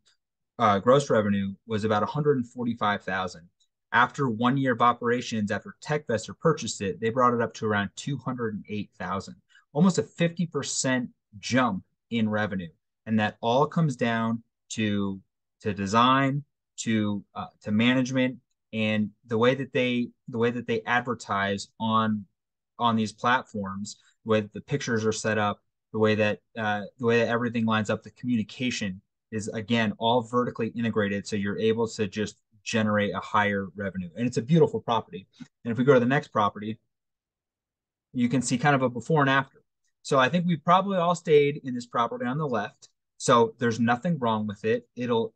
gross revenue was about 145,000. After 1 year of operations, after TechVestor purchased it, they brought it up to around 208,000, almost a 50% jump in revenue. And that all comes down to design, to management, and the way that they advertise on these platforms, the way that the pictures are set up, the way that everything lines up, the communication is again all vertically integrated, so you're able to just generate a higher revenue, and it's a beautiful property. And if we go to the next property, you can see kind of a before and after. So I think we probably all stayed in this property on the left. So there's nothing wrong with it. It'll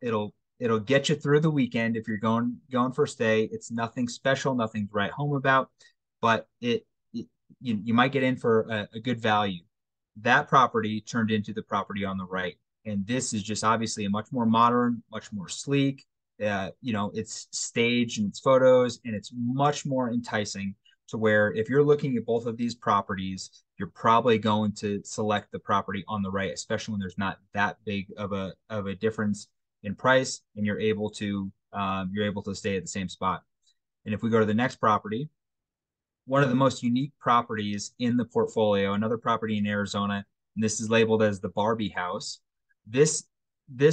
get you through the weekend if you're going for a stay. It's nothing special, nothing to write home about, but you might get in for a good value. That property turned into the property on the right, and this is just obviously a much more modern, much more sleek. It's staged in its photos, and it's much more enticing to where if you're looking at both of these properties, you're probably going to select the property on the right, especially when there's not that big of a difference in price, and you're able to stay at the same spot. And if we go to the next property, one of the most unique properties in the portfolio, another property in Arizona, and this is labeled as the Barbie House. This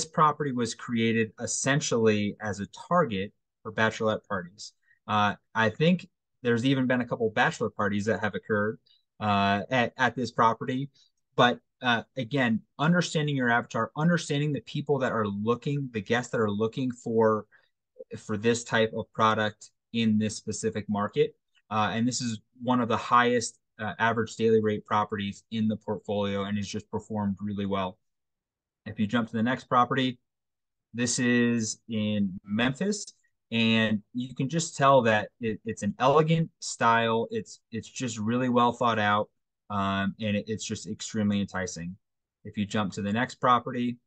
property was created essentially as a target for bachelorette parties. I think there's even been a couple of bachelor parties that have occurred at this property. But again, understanding your avatar, understanding the people that are looking, the guests that are looking for this type of product in this specific market. And this is one of the highest average daily rate properties in the portfolio, and has just performed really well. If you jump to the next property, This is in Memphis, and you can just tell that it's an elegant style. It's just really well thought out, and it's just extremely enticing. If you jump to the next property,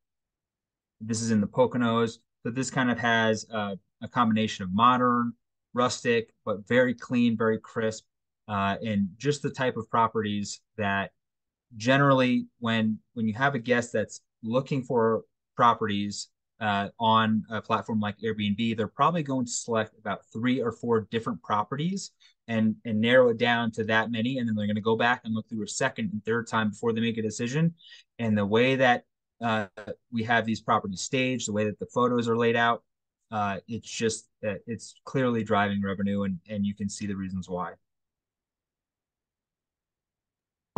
this is in the Poconos. So this kind of has a combination of modern, rustic, but very clean, very crisp, and just the type of properties that generally when you have a guest that's looking for properties on a platform like Airbnb, they're probably going to select about 3 or 4 different properties and narrow it down to that many, and then they're going to go back and look through a second and third time before they make a decision. And the way that we have these properties staged, the way that the photos are laid out, it's just it's clearly driving revenue, and you can see the reasons why.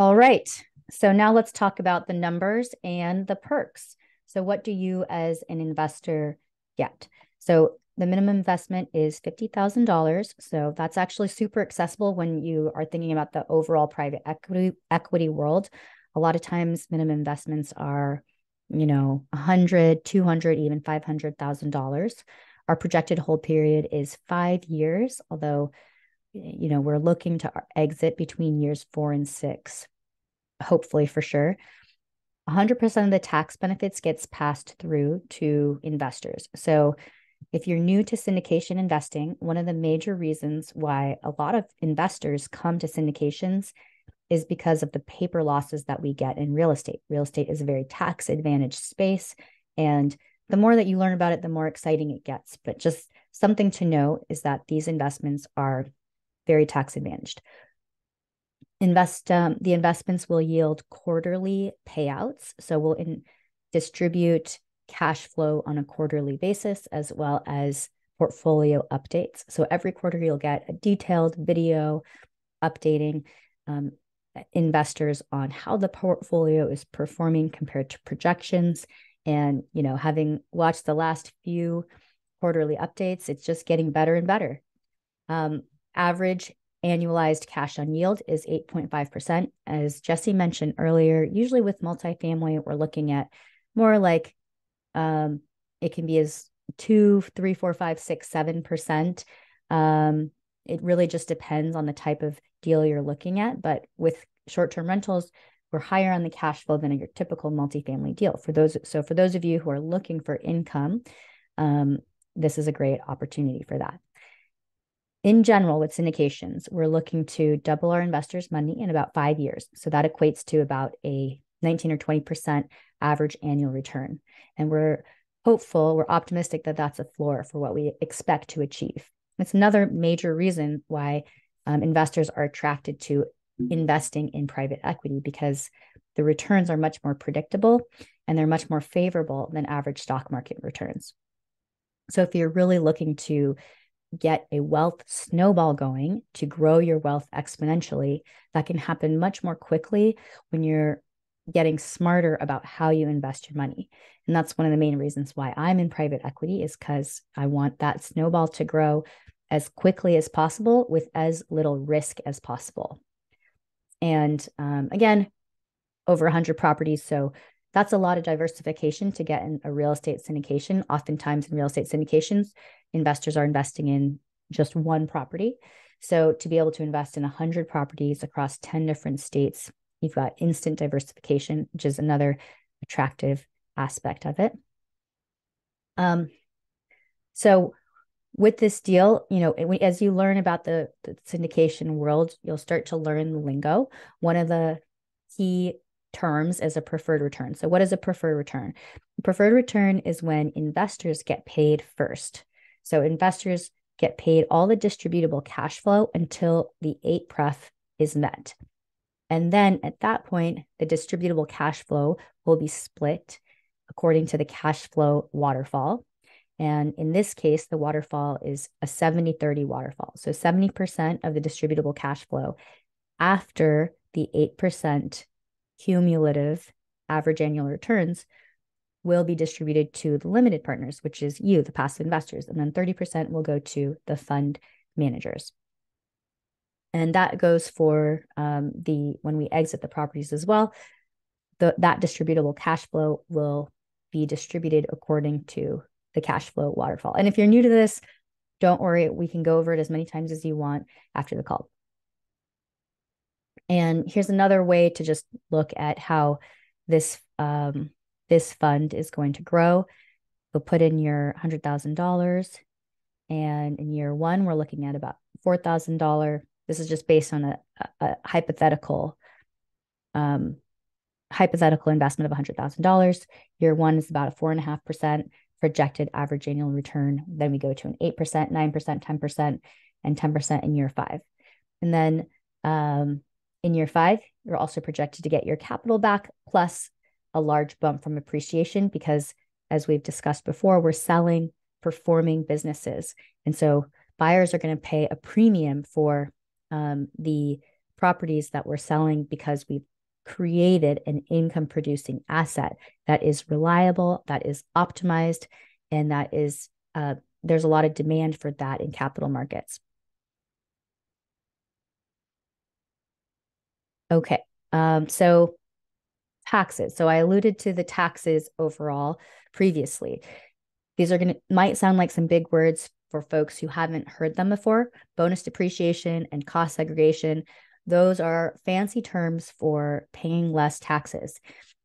All right. So now let's talk about the numbers and the perks. So what do you as an investor get? So the minimum investment is $50,000. So that's actually super accessible when you are thinking about the overall private equity world. A lot of times minimum investments are, 100, 200, even $500,000. Our projected hold period is 5 years, although we're looking to exit between years 4 and 6, hopefully for sure. 100% of the tax benefits gets passed through to investors. So if you're new to syndication investing, one of the major reasons why a lot of investors come to syndications is because of the paper losses that we get in real estate. Real estate is a very tax advantaged space. And the more that you learn about it, the more exciting it gets. But just something to know is that these investments are very tax advantaged. The investments will yield quarterly payouts. So we'll distribute cash flow on a quarterly basis, as well as portfolio updates. So every quarter you'll get a detailed video updating investors on how the portfolio is performing compared to projections. And, having watched the last few quarterly updates, it's just getting better and better. Average annualized cash on yield is 8.5%. As Jesse mentioned earlier, usually with multifamily, we're looking at more like it can be as 2, 3, 4, 5, 6, 7%. It really just depends on the type of deal you're looking at. But with short-term rentals, we're higher on the cash flow than your typical multifamily deal. For those of you who are looking for income, this is a great opportunity for that. In general, with syndications, we're looking to double our investors' money in about 5 years. So that equates to about a 19 or 20% average annual return. And we're optimistic that that's a floor for what we expect to achieve. It's another major reason why investors are attracted to investing in private equity, because the returns are much more predictable and they're much more favorable than average stock market returns. So if you're really looking to get a wealth snowball going, to grow your wealth exponentially, that can happen much more quickly when you're getting smarter about how you invest your money. And that's one of the main reasons why I'm in private equity, is because I want that snowball to grow as quickly as possible with as little risk as possible. And again, over 100 properties. So that's a lot of diversification to get in a real estate syndication. Oftentimes in real estate syndications, investors are investing in just one property. So to be able to invest in 100 properties across 10 different states, you've got instant diversification, which is another attractive aspect of it. So with this deal, as you learn about the syndication world, you'll start to learn the lingo. One of the key terms is a preferred return. So what is a preferred return? A preferred return is when investors get paid first. So investors get paid all the distributable cash flow until the 8-pref is met. And then at that point, the distributable cash flow will be split according to the cash flow waterfall. And in this case, the waterfall is a 70-30 waterfall. So 70% of the distributable cash flow after the 8% cumulative average annual returns will be distributed to the limited partners, which is you, the passive investors. And then 30% will go to the fund managers. And that goes for when we exit the properties as well, that distributable cash flow will be distributed according to the cash flow waterfall. And if you're new to this, don't worry, we can go over it as many times as you want after the call. And here's another way to just look at how this this fund is going to grow. You'll put in your $100,000, and in year one, we're looking at about $4,000. This is just based on a hypothetical investment of $100,000. Year one is about a 4.5% projected average annual return. Then we go to an 8%, 9%, 10%, and 10% in year five. And then in year five, you're also projected to get your capital back plus a large bump from appreciation because, as we've discussed before, we're selling performing businesses. And so buyers are going to pay a premium for the properties that we're selling because we've created an income producing asset that is reliable, that is optimized, and that is there's a lot of demand for that in capital markets. Okay, so taxes. So I alluded to the taxes overall previously. These are might sound like some big words for folks who haven't heard them before. Bonus depreciation and cost segregation. Those are fancy terms for paying less taxes.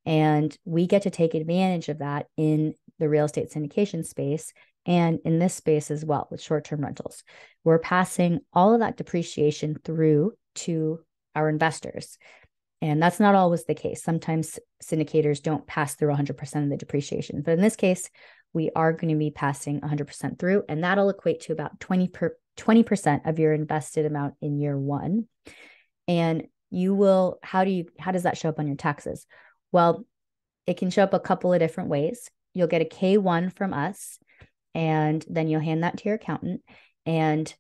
And we get to take advantage of that in the real estate syndication space and in this space as well with short-term rentals. We're passing all of that depreciation through to our investors. And that's not always the case. Sometimes syndicators don't pass through 100% of the depreciation. But in this case, we are going to be passing 100% through, and that'll equate to about 20% of your invested amount in year one. And you will, how does that show up on your taxes? Well, it can show up a couple of different ways. You'll get a K1 from us, and then you'll hand that to your accountant, and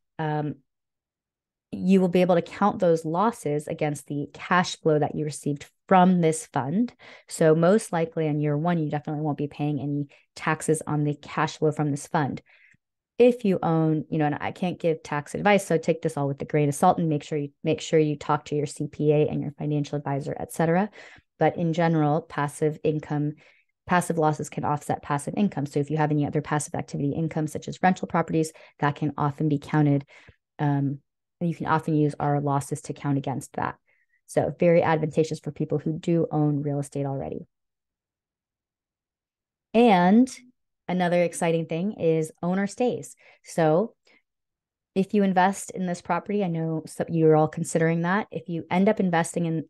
you will be able to count those losses against the cash flow that you received from this fund. So most likely in year one, you definitely won't be paying any taxes on the cash flow from this fund. If you own, and I can't give tax advice, so take this all with a grain of salt and make sure you talk to your CPA and your financial advisor, et cetera. But in general, passive losses can offset passive income. So if you have any other passive activity income, such as rental properties, that can often be counted. You can often use our losses to count against that. So very advantageous for people who do own real estate already. And another exciting thing is owner stays. So if you invest in this property, I know you're all considering that. If you end up investing in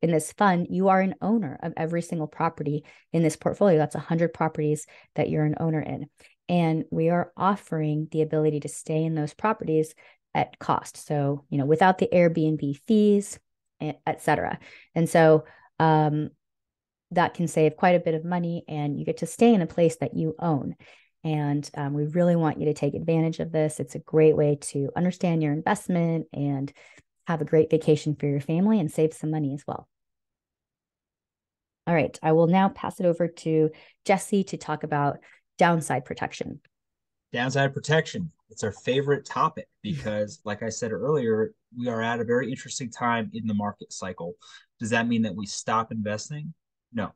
this fund, you are an owner of every single property in this portfolio. That's 100 properties that you're an owner in. And we are offering the ability to stay in those properties at cost. So, without the Airbnb fees, et cetera. And so that can save quite a bit of money, and you get to stay in a place that you own. And we really want you to take advantage of this. It's a great way to understand your investment and have a great vacation for your family and save some money as well. All right, I will now pass it over to Jesse to talk about downside protection. Downside protection. It's our favorite topic because, like I said earlier, we are at a very interesting time in the market cycle. Does that mean that we stop investing? No.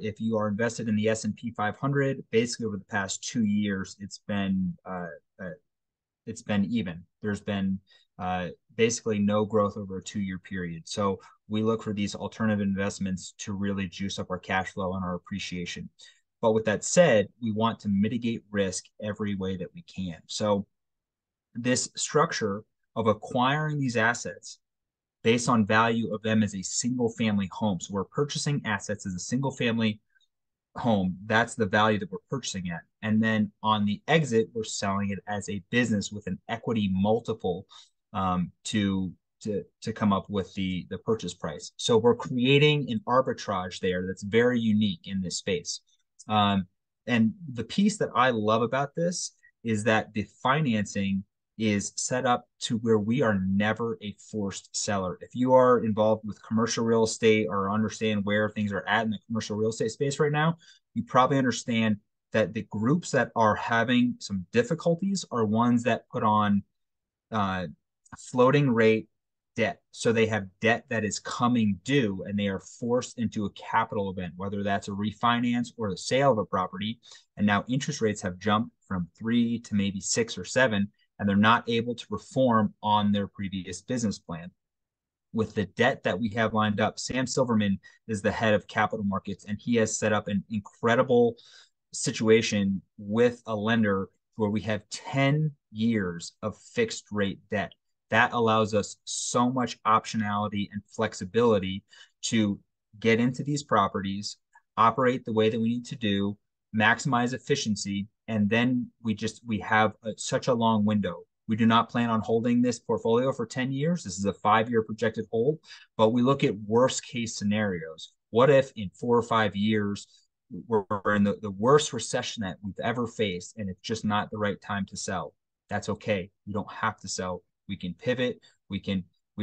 If you are invested in the S&P 500, basically over the past 2 years, it's been even. There's been basically no growth over a 2-year period. So we look for these alternative investments to really juice up our cash flow and our appreciation. But with that said, we want to mitigate risk every way that we can. So this structure of acquiring these assets based on value of them as a single family home. So we're purchasing assets as a single family home. That's the value that we're purchasing at. And then on the exit, we're selling it as a business with an equity multiple to come up with the purchase price. So we're creating an arbitrage there that's very unique in this space. And the piece that I love about this is that the financing is set up to where we are never a forced seller. If you are involved with commercial real estate or understand where things are at in the commercial real estate space right now, you probably understand that the groups that are having some difficulties are ones that put on floating rate debt. So they have debt that is coming due and they are forced into a capital event, whether that's a refinance or the sale of a property. And now interest rates have jumped from 3 to maybe 6 or 7, and they're not able to perform on their previous business plan. With the debt that we have lined up, Sam Silverman is the head of capital markets, and he has set up an incredible situation with a lender where we have 10 years of fixed rate debt. That allows us so much optionality and flexibility to get into these properties, operate the way that we need to do, maximize efficiency, and then we have such a long window. We do not plan on holding this portfolio for 10 years. This is a 5-year projected hold, but we look at worst case scenarios. What if in 4 or 5 years we're in the worst recession that we've ever faced and it's just not the right time to sell? That's okay. We don't have to sell. We can pivot. We've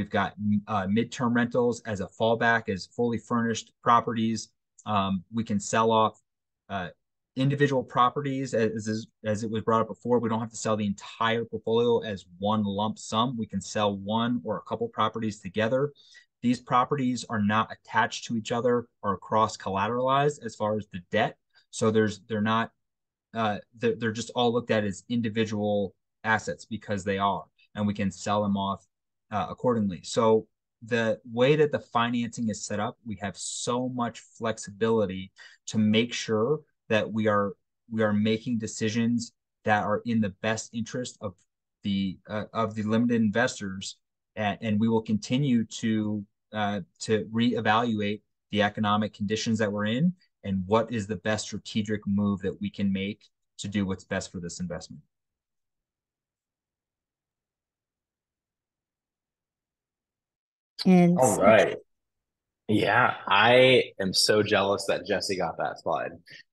got midterm rentals as a fallback, as fully furnished properties. We can sell off individual properties as it was brought up before. We don't have to sell the entire portfolio as one lump sum. We can sell one or a couple properties together. These properties are not attached to each other or cross collateralized as far as the debt. So they're just all looked at as individual assets because they are, and we can sell them off accordingly. So the way that the financing is set up, we have so much flexibility to make sure that we are making decisions that are in the best interest of the limited investors, and we will continue to reevaluate the economic conditions that we're in and what is the best strategic move that we can make to do what's best for this investment. And All right. Yeah, I am so jealous that Jesse got that slide.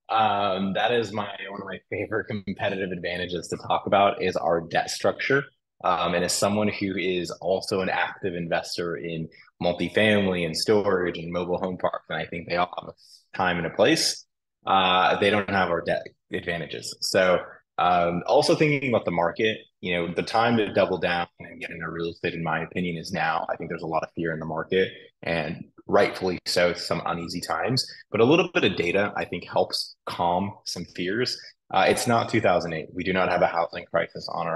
That is one of my favorite competitive advantages to talk about is our debt structure. And as someone who is also an active investor in multifamily and storage and mobile home parks, and I think they all have a time and a place, they don't have our debt advantages. So also thinking about the market, the time to double down and get into real estate, in my opinion, is now. I think there's a lot of fear in the market, and rightfully so, some uneasy times. But a little bit of data, I think, helps calm some fears. It's not 2008. We do not have a housing crisis on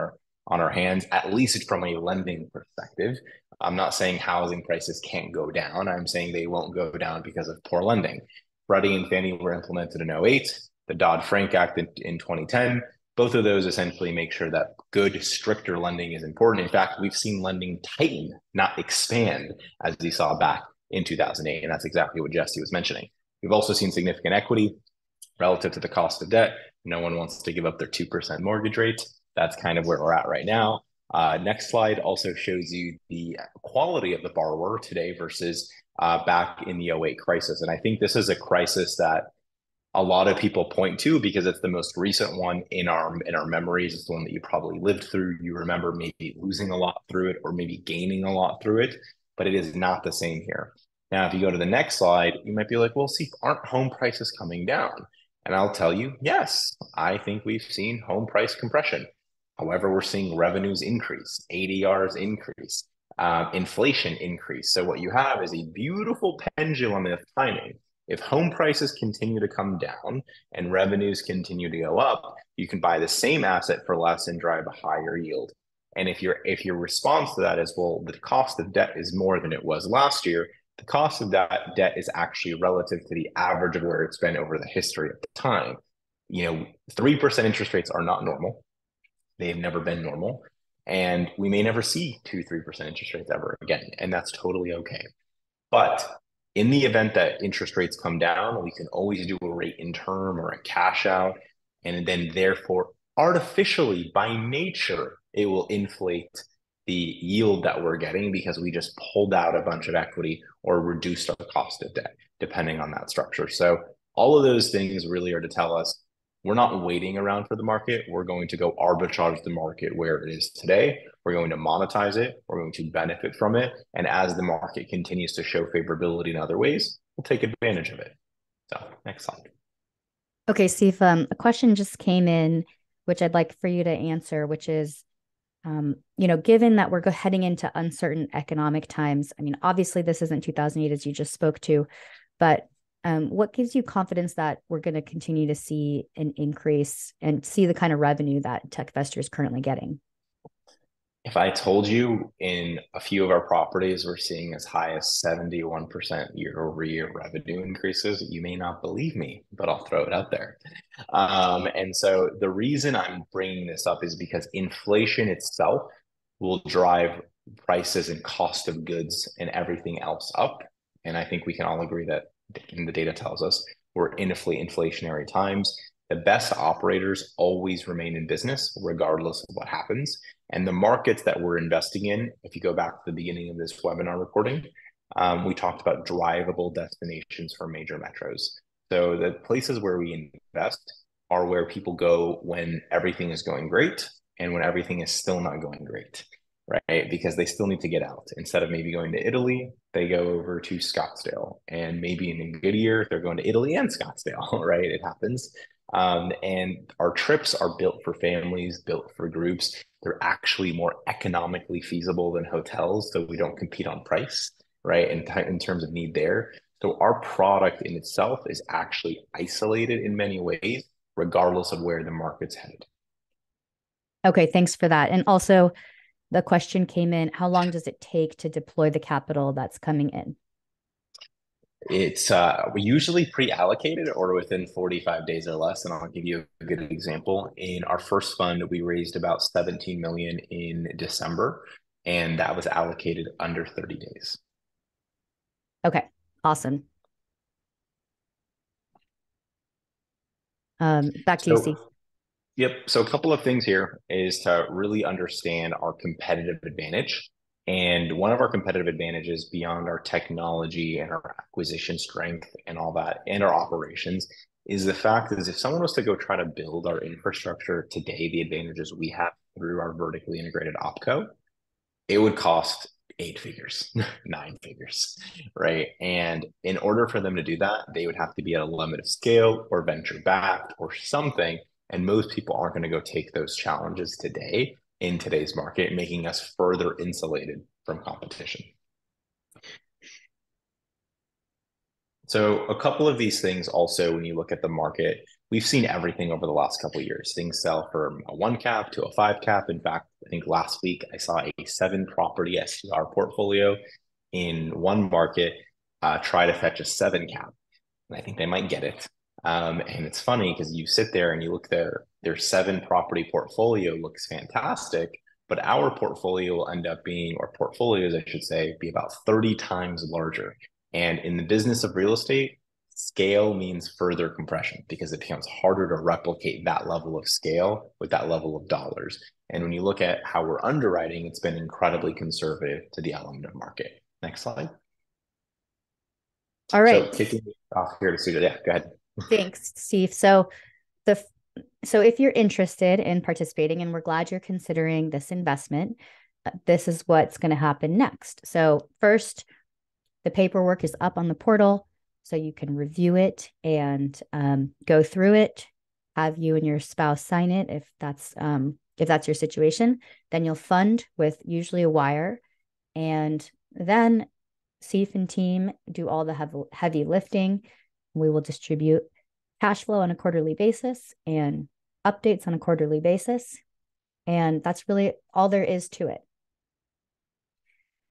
our hands, at least from a lending perspective. I'm not saying housing prices can't go down. I'm saying they won't go down because of poor lending. Freddie and Fannie were implemented in 2008, the Dodd-Frank Act in 2010. Both of those essentially make sure that good, stricter lending is important. In fact, we've seen lending tighten, not expand, as we saw back in 2008. And that's exactly what Jesse was mentioning. We've also seen significant equity relative to the cost of debt. No one wants to give up their 2% mortgage rate. That's kind of where we're at right now. Next slide also shows you the quality of the borrower today versus back in the 2008 crisis. And I think this is a crisis that a lot of people point to because it's the most recent one in our memories. It's the one that you probably lived through. You remember maybe losing a lot through it or maybe gaining a lot through it, but it is not the same here. Now, if you go to the next slide, you might be like, well, see, aren't home prices coming down? And I'll tell you, yes, I think we've seen home price compression. However, we're seeing revenues increase, ADRs increase, inflation increase. So what you have is a beautiful pendulum of timing. If home prices continue to come down and revenues continue to go up, you can buy the same asset for less and drive a higher yield. And if your response to that is, well, the cost of debt is more than it was last year, the cost of that debt is actually relative to the average of where it's been over the history of the time. 3% interest rates are not normal. They've never been normal. And we may never see 2-3% interest rates ever again. And that's totally okay. But in the event that interest rates come down, we can always do a rate in term or a cash out. And then therefore, artificially, by nature, it will inflate the yield that we're getting because we just pulled out a bunch of equity or reduced our cost of debt, depending on that structure. So all of those things really are to tell us we're not waiting around for the market. We're going to go arbitrage the market where it is today. We're going to monetize it. We're going to benefit from it. And as the market continues to show favorability in other ways, we'll take advantage of it. So next slide. Okay, Steve, a question just came in, which I'd like for you to answer, which is, given that we're heading into uncertain economic times, I mean, obviously this isn't 2008 as you just spoke to, but what gives you confidence that we're going to continue to see an increase and see the kind of revenue that tech investors currently getting? If I told you in a few of our properties, we're seeing as high as 71% year over year revenue increases, you may not believe me, but I'll throw it out there. And so the reason I'm bringing this up is because inflation itself will drive prices and cost of goods and everything else up. And I think we can all agree that the data tells us we're in inflationary times. The best operators always remain in business regardless of what happens. And the markets that we're investing in, if you go back to the beginning of this webinar recording, we talked about drivable destinations for major metros. So the places where we invest are where people go when everything is going great and when everything is still not going great, right? Because they still need to get out. Instead of maybe going to Italy, they go over to Scottsdale. And maybe in a good year, they're going to Italy and Scottsdale, right? It happens. And our trips are built for families, built for groups. They're actually more economically feasible than hotels, so we don't compete on price, right? In terms of need there. So our product in itself is actually isolated in many ways, regardless of where the market's headed. Okay, thanks for that. And also, the question came in, how long does it take to deploy the capital that's coming in? It's usually pre-allocated or within 45 days or less. And I'll give you a good example. In our first fund, we raised about 17 million in December, and that was allocated under 30 days. Okay, awesome. Back to you, Steve. Yep. So a couple of things here is to really understand our competitive advantage. And one of our competitive advantages beyond our technology and our acquisition strength and all that, and our operations, is the fact is if someone was to go try to build our infrastructure today, the advantages we have through our vertically integrated opco, it would cost 8 figures, 9 figures, right? And in order for them to do that, they would have to be at a limit of scale or venture backed or something. And most people aren't going to go take those challenges today in today's market, making us further insulated from competition. So a couple of these things also, when you look at the market, we've seen everything over the last couple of years. Things sell from a 1 cap to a 5 cap. In fact, I think last week I saw a 7 property STR portfolio in one market try to fetch a 7 cap. And I think they might get it. And it's funny because you sit there and you look there, their 7 property portfolio looks fantastic, but our portfolio will end up being, or portfolios, I should say, be about 30 times larger. And in the business of real estate, scale means further compression because it becomes harder to replicate that level of scale with that level of dollars. And when you look at how we're underwriting, it's been incredibly conservative to the element of market. Next slide. All right. So kicking off here to Suja. Yeah, go ahead. Thanks, Steve. So if you're interested in participating, and we're glad you're considering this investment, this is what's going to happen next. So first, the paperwork is up on the portal, so you can review it and go through it. Have you and your spouse sign it if that's your situation. Then you'll fund with usually a wire, and then Seif and team do all the heavy lifting. We will distribute cash flow on a quarterly basis and updates on a quarterly basis. And that's really all there is to it.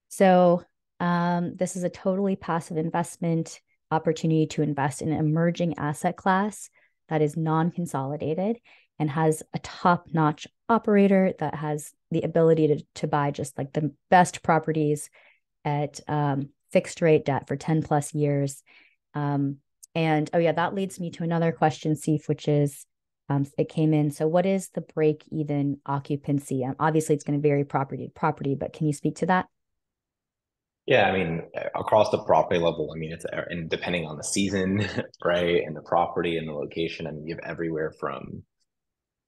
So this is a totally passive investment opportunity to invest in an emerging asset class that is non-consolidated and has a top-notch operator that has the ability to buy just like the best properties at fixed rate debt for 10 plus years. And oh yeah, that leads me to another question, Seif, which is, it came in. So what is the break even occupancy? Obviously it's going to vary property to property, but can you speak to that? Yeah, I mean, across the property level, I mean, it's and depending on the season, right, and the property and the location, I mean, you have everywhere from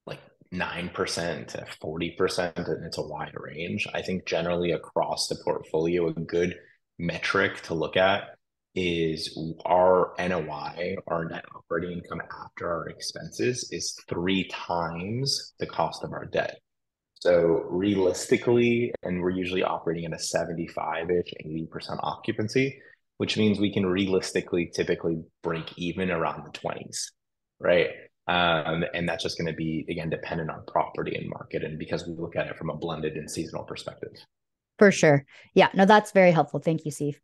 like 9% to 40%, and it's a wide range. I think generally across the portfolio, a good metric to look at is our NOI, our net operating income after our expenses, is 3 times the cost of our debt. So realistically, and we're usually operating at a 75-ish, 80% occupancy, which means we can realistically typically break even around the 20s, right? And that's just going to be, again, dependent on property and market. And because we look at it from a blended and seasonal perspective. For sure. Yeah, no, that's very helpful. Thank you, Steve.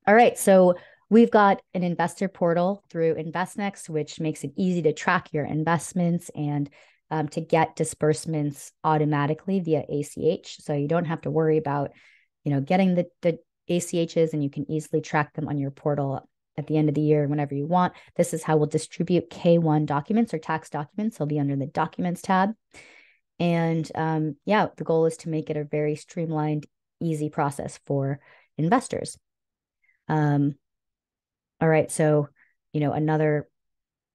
All right. So we've got an investor portal through InvestNext, which makes it easy to track your investments and to get disbursements automatically via ACH. So you don't have to worry about, getting the ACHs, and you can easily track them on your portal at the end of the year, whenever you want. This is how we'll distribute K1 documents or tax documents. They'll be under the Documents tab. And yeah, the goal is to make it a very streamlined, easy process for investors. All right. So, another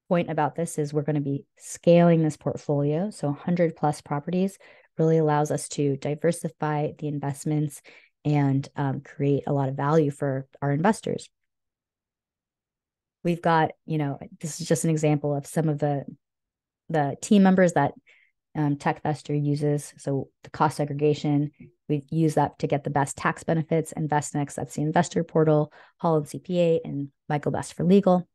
point about this is we're going to be scaling this portfolio. So 100 plus properties really allows us to diversify the investments and create a lot of value for our investors. We've got, this is just an example of some of the team members that TechVestor uses. So the cost segregation, we use that to get the best tax benefits. InvestNext, that's the investor portal, Holland CPA, and Michael Best for legal.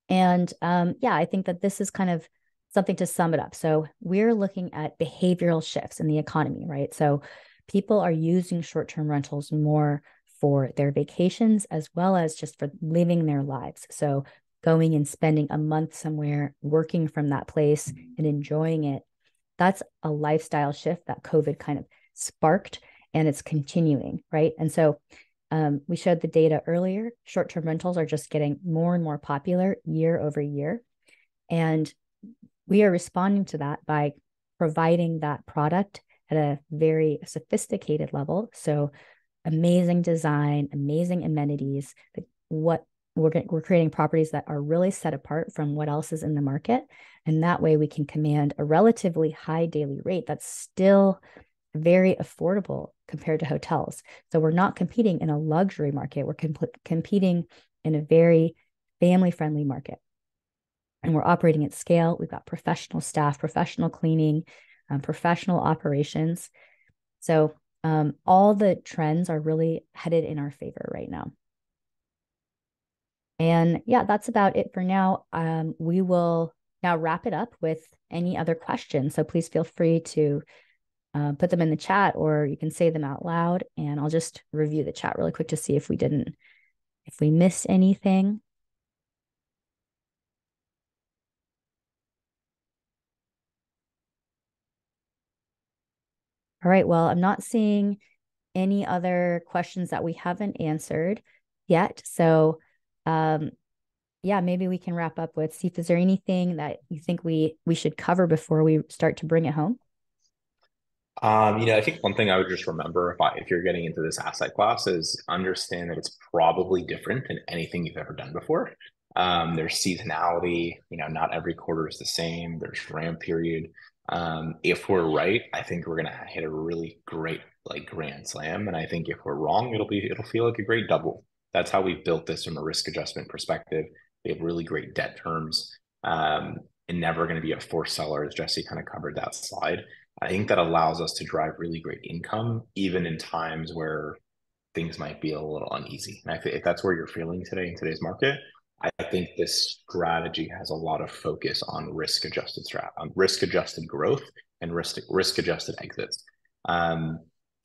And yeah, I think that this is kind of something to sum it up. So we're looking at behavioral shifts in the economy, right? So people are using short-term rentals more for their vacations as well as just for living their lives. So going and spending a month somewhere, working from that place and enjoying it. That's a lifestyle shift that COVID kind of sparked, and it's continuing, right? And so we showed the data earlier. Short-term rentals are just getting more and more popular year over year. And we are responding to that by providing that product at a very sophisticated level. So amazing design, amazing amenities. What we're creating properties that are really set apart from what else is in the market. And that way we can command a relatively high daily rate that's still very affordable compared to hotels. So we're not competing in a luxury market. We're competing in a very family-friendly market. And we're operating at scale. We've got professional staff, professional cleaning, professional operations. So all the trends are really headed in our favor right now. And yeah, that's about it for now. We will now wrap it up with any other questions. So please feel free to put them in the chat, or you can say them out loud, and I'll just review the chat really quick to see if we missed anything. All right, well, I'm not seeing any other questions that we haven't answered yet. So yeah, maybe we can wrap up with, Steve, is there anything that you think we should cover before we start to bring it home? I think one thing I would just remember if you're getting into this asset class is understand that it's probably different than anything you've ever done before. There's seasonality, not every quarter is the same. There's ramp period. If we're right, I think we're gonna hit a really great grand slam. And I think if we're wrong, it'll feel like a great double. That's how we've built this from a risk adjustment perspective. We have really great debt terms. And never going to be a forced seller, as Jesse kind of covered that slide. I think that allows us to drive really great income, even in times where things might be a little uneasy. And if that's where you're feeling today in today's market, I think this strategy has a lot of focus on risk adjusted growth and risk adjusted exits. And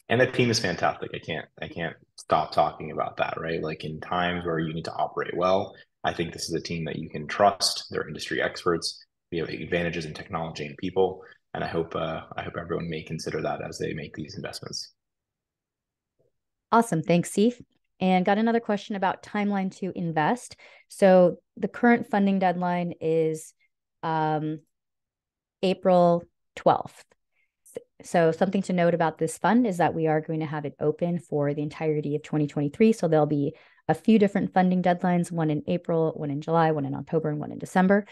the team is fantastic. I can't stop talking about that, right? Like in times where you need to operate well, I think this is a team that you can trust. They're industry experts. We have advantages in technology and people. And I hope everyone may consider that as they make these investments. Awesome. Thanks, Steve. And got another question about timeline to invest. So the current funding deadline is April 12th. So something to note about this fund is that we are going to have it open for the entirety of 2023. So there'll be a few different funding deadlines, one in April, one in July, one in October, and one in December.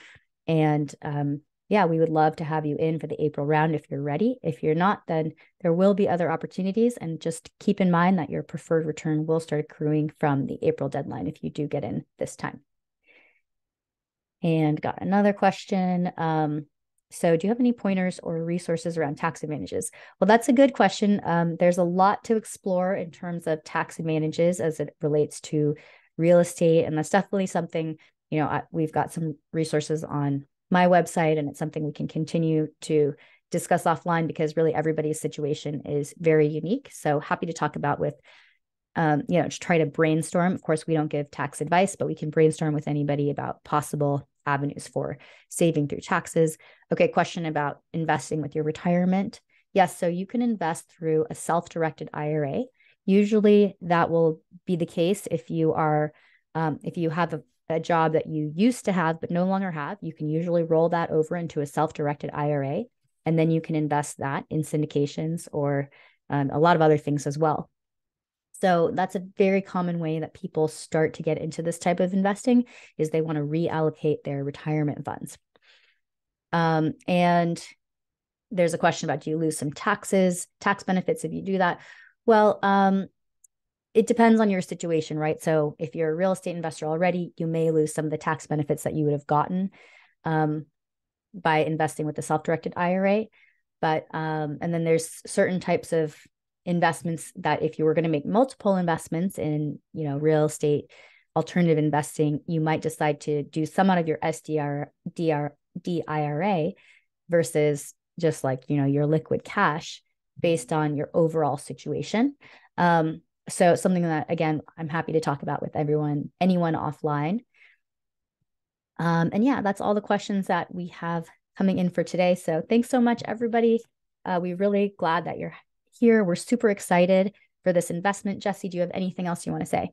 And yeah, we would love to have you in for the April round if you're ready. If you're not, then there will be other opportunities. And just keep in mind that your preferred return will start accruing from the April deadline if you do get in this time. And got another question. So do you have any pointers or resources around tax advantages? Well, that's a good question. There's a lot to explore in terms of tax advantages as it relates to real estate. And that's definitely something, we've got some resources on my website, and it's something we can continue to discuss offline because really everybody's situation is very unique. So happy to talk about with, to try to brainstorm. Of course, we don't give tax advice, but we can brainstorm with anybody about possible avenues for saving through taxes. Okay, question about investing with your retirement. Yes, so you can invest through a self-directed IRA. Usually that will be the case if you have a job that you used to have but no longer have. You can usually roll that over into a self-directed IRA, and then you can invest that in syndications or a lot of other things as well. So that's a very common way that people start to get into this type of investing, is they want to reallocate their retirement funds. And there's a question about, do you lose some tax benefits if you do that? Well, it depends on your situation, right? So if you're a real estate investor already, you may lose some of the tax benefits that you would have gotten by investing with the self-directed IRA. But and then there's certain types of investments that if you were going to make multiple investments in, real estate, alternative investing, you might decide to do some out of your STR, DIRA versus just like, your liquid cash based on your overall situation. So something that, again, I'm happy to talk about with anyone offline. And yeah, that's all the questions that we have coming in for today. So thanks so much, everybody. We're really glad that you're here. We're super excited for this investment. Jesse, do you have anything else you want to say?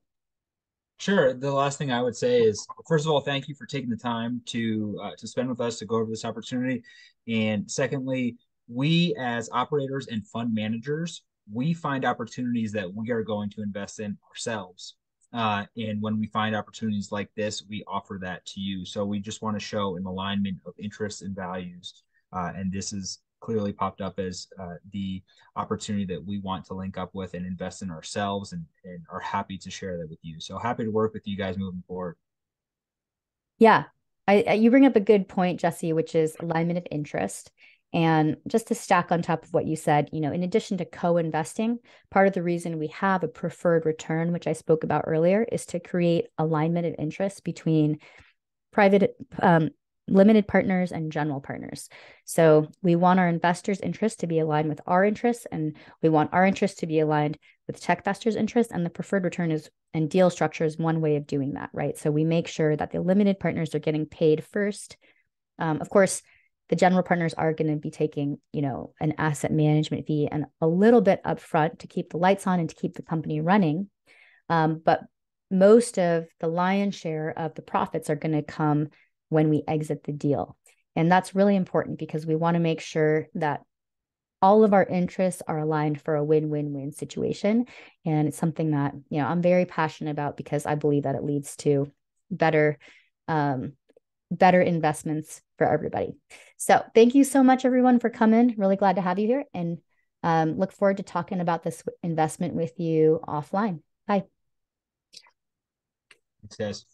Sure. The last thing I would say is, first of all, thank you for taking the time to spend with us to go over this opportunity. And secondly, we as operators and fund managers, we find opportunities that we are going to invest in ourselves. And when we find opportunities like this, we offer that to you. So we just want to show an alignment of interests and values. And this is clearly popped up as the opportunity that we want to link up with and invest in ourselves, and are happy to share that with you. So happy to work with you guys moving forward. Yeah, you bring up a good point, Jesse, which is alignment of interest. And just to stack on top of what you said, in addition to co-investing, part of the reason we have a preferred return, which I spoke about earlier, is to create alignment of interest between private limited partners and general partners. So we want our investors' interests to be aligned with our interests, and we want our interests to be aligned with TechVestor's interests. And the preferred return and deal structure is one way of doing that, right? So we make sure that the limited partners are getting paid first. Of course, the general partners are going to be taking, an asset management fee and a little bit upfront to keep the lights on and to keep the company running. But most of the lion's share of the profits are going to come when we exit the deal. And that's really important because we want to make sure that all of our interests are aligned for a win-win-win situation. And it's something that, I'm very passionate about because I believe that it leads to better investments for everybody. So thank you so much, everyone, for coming. Really glad to have you here, and look forward to talking about this investment with you offline. Bye. Thanks, guys.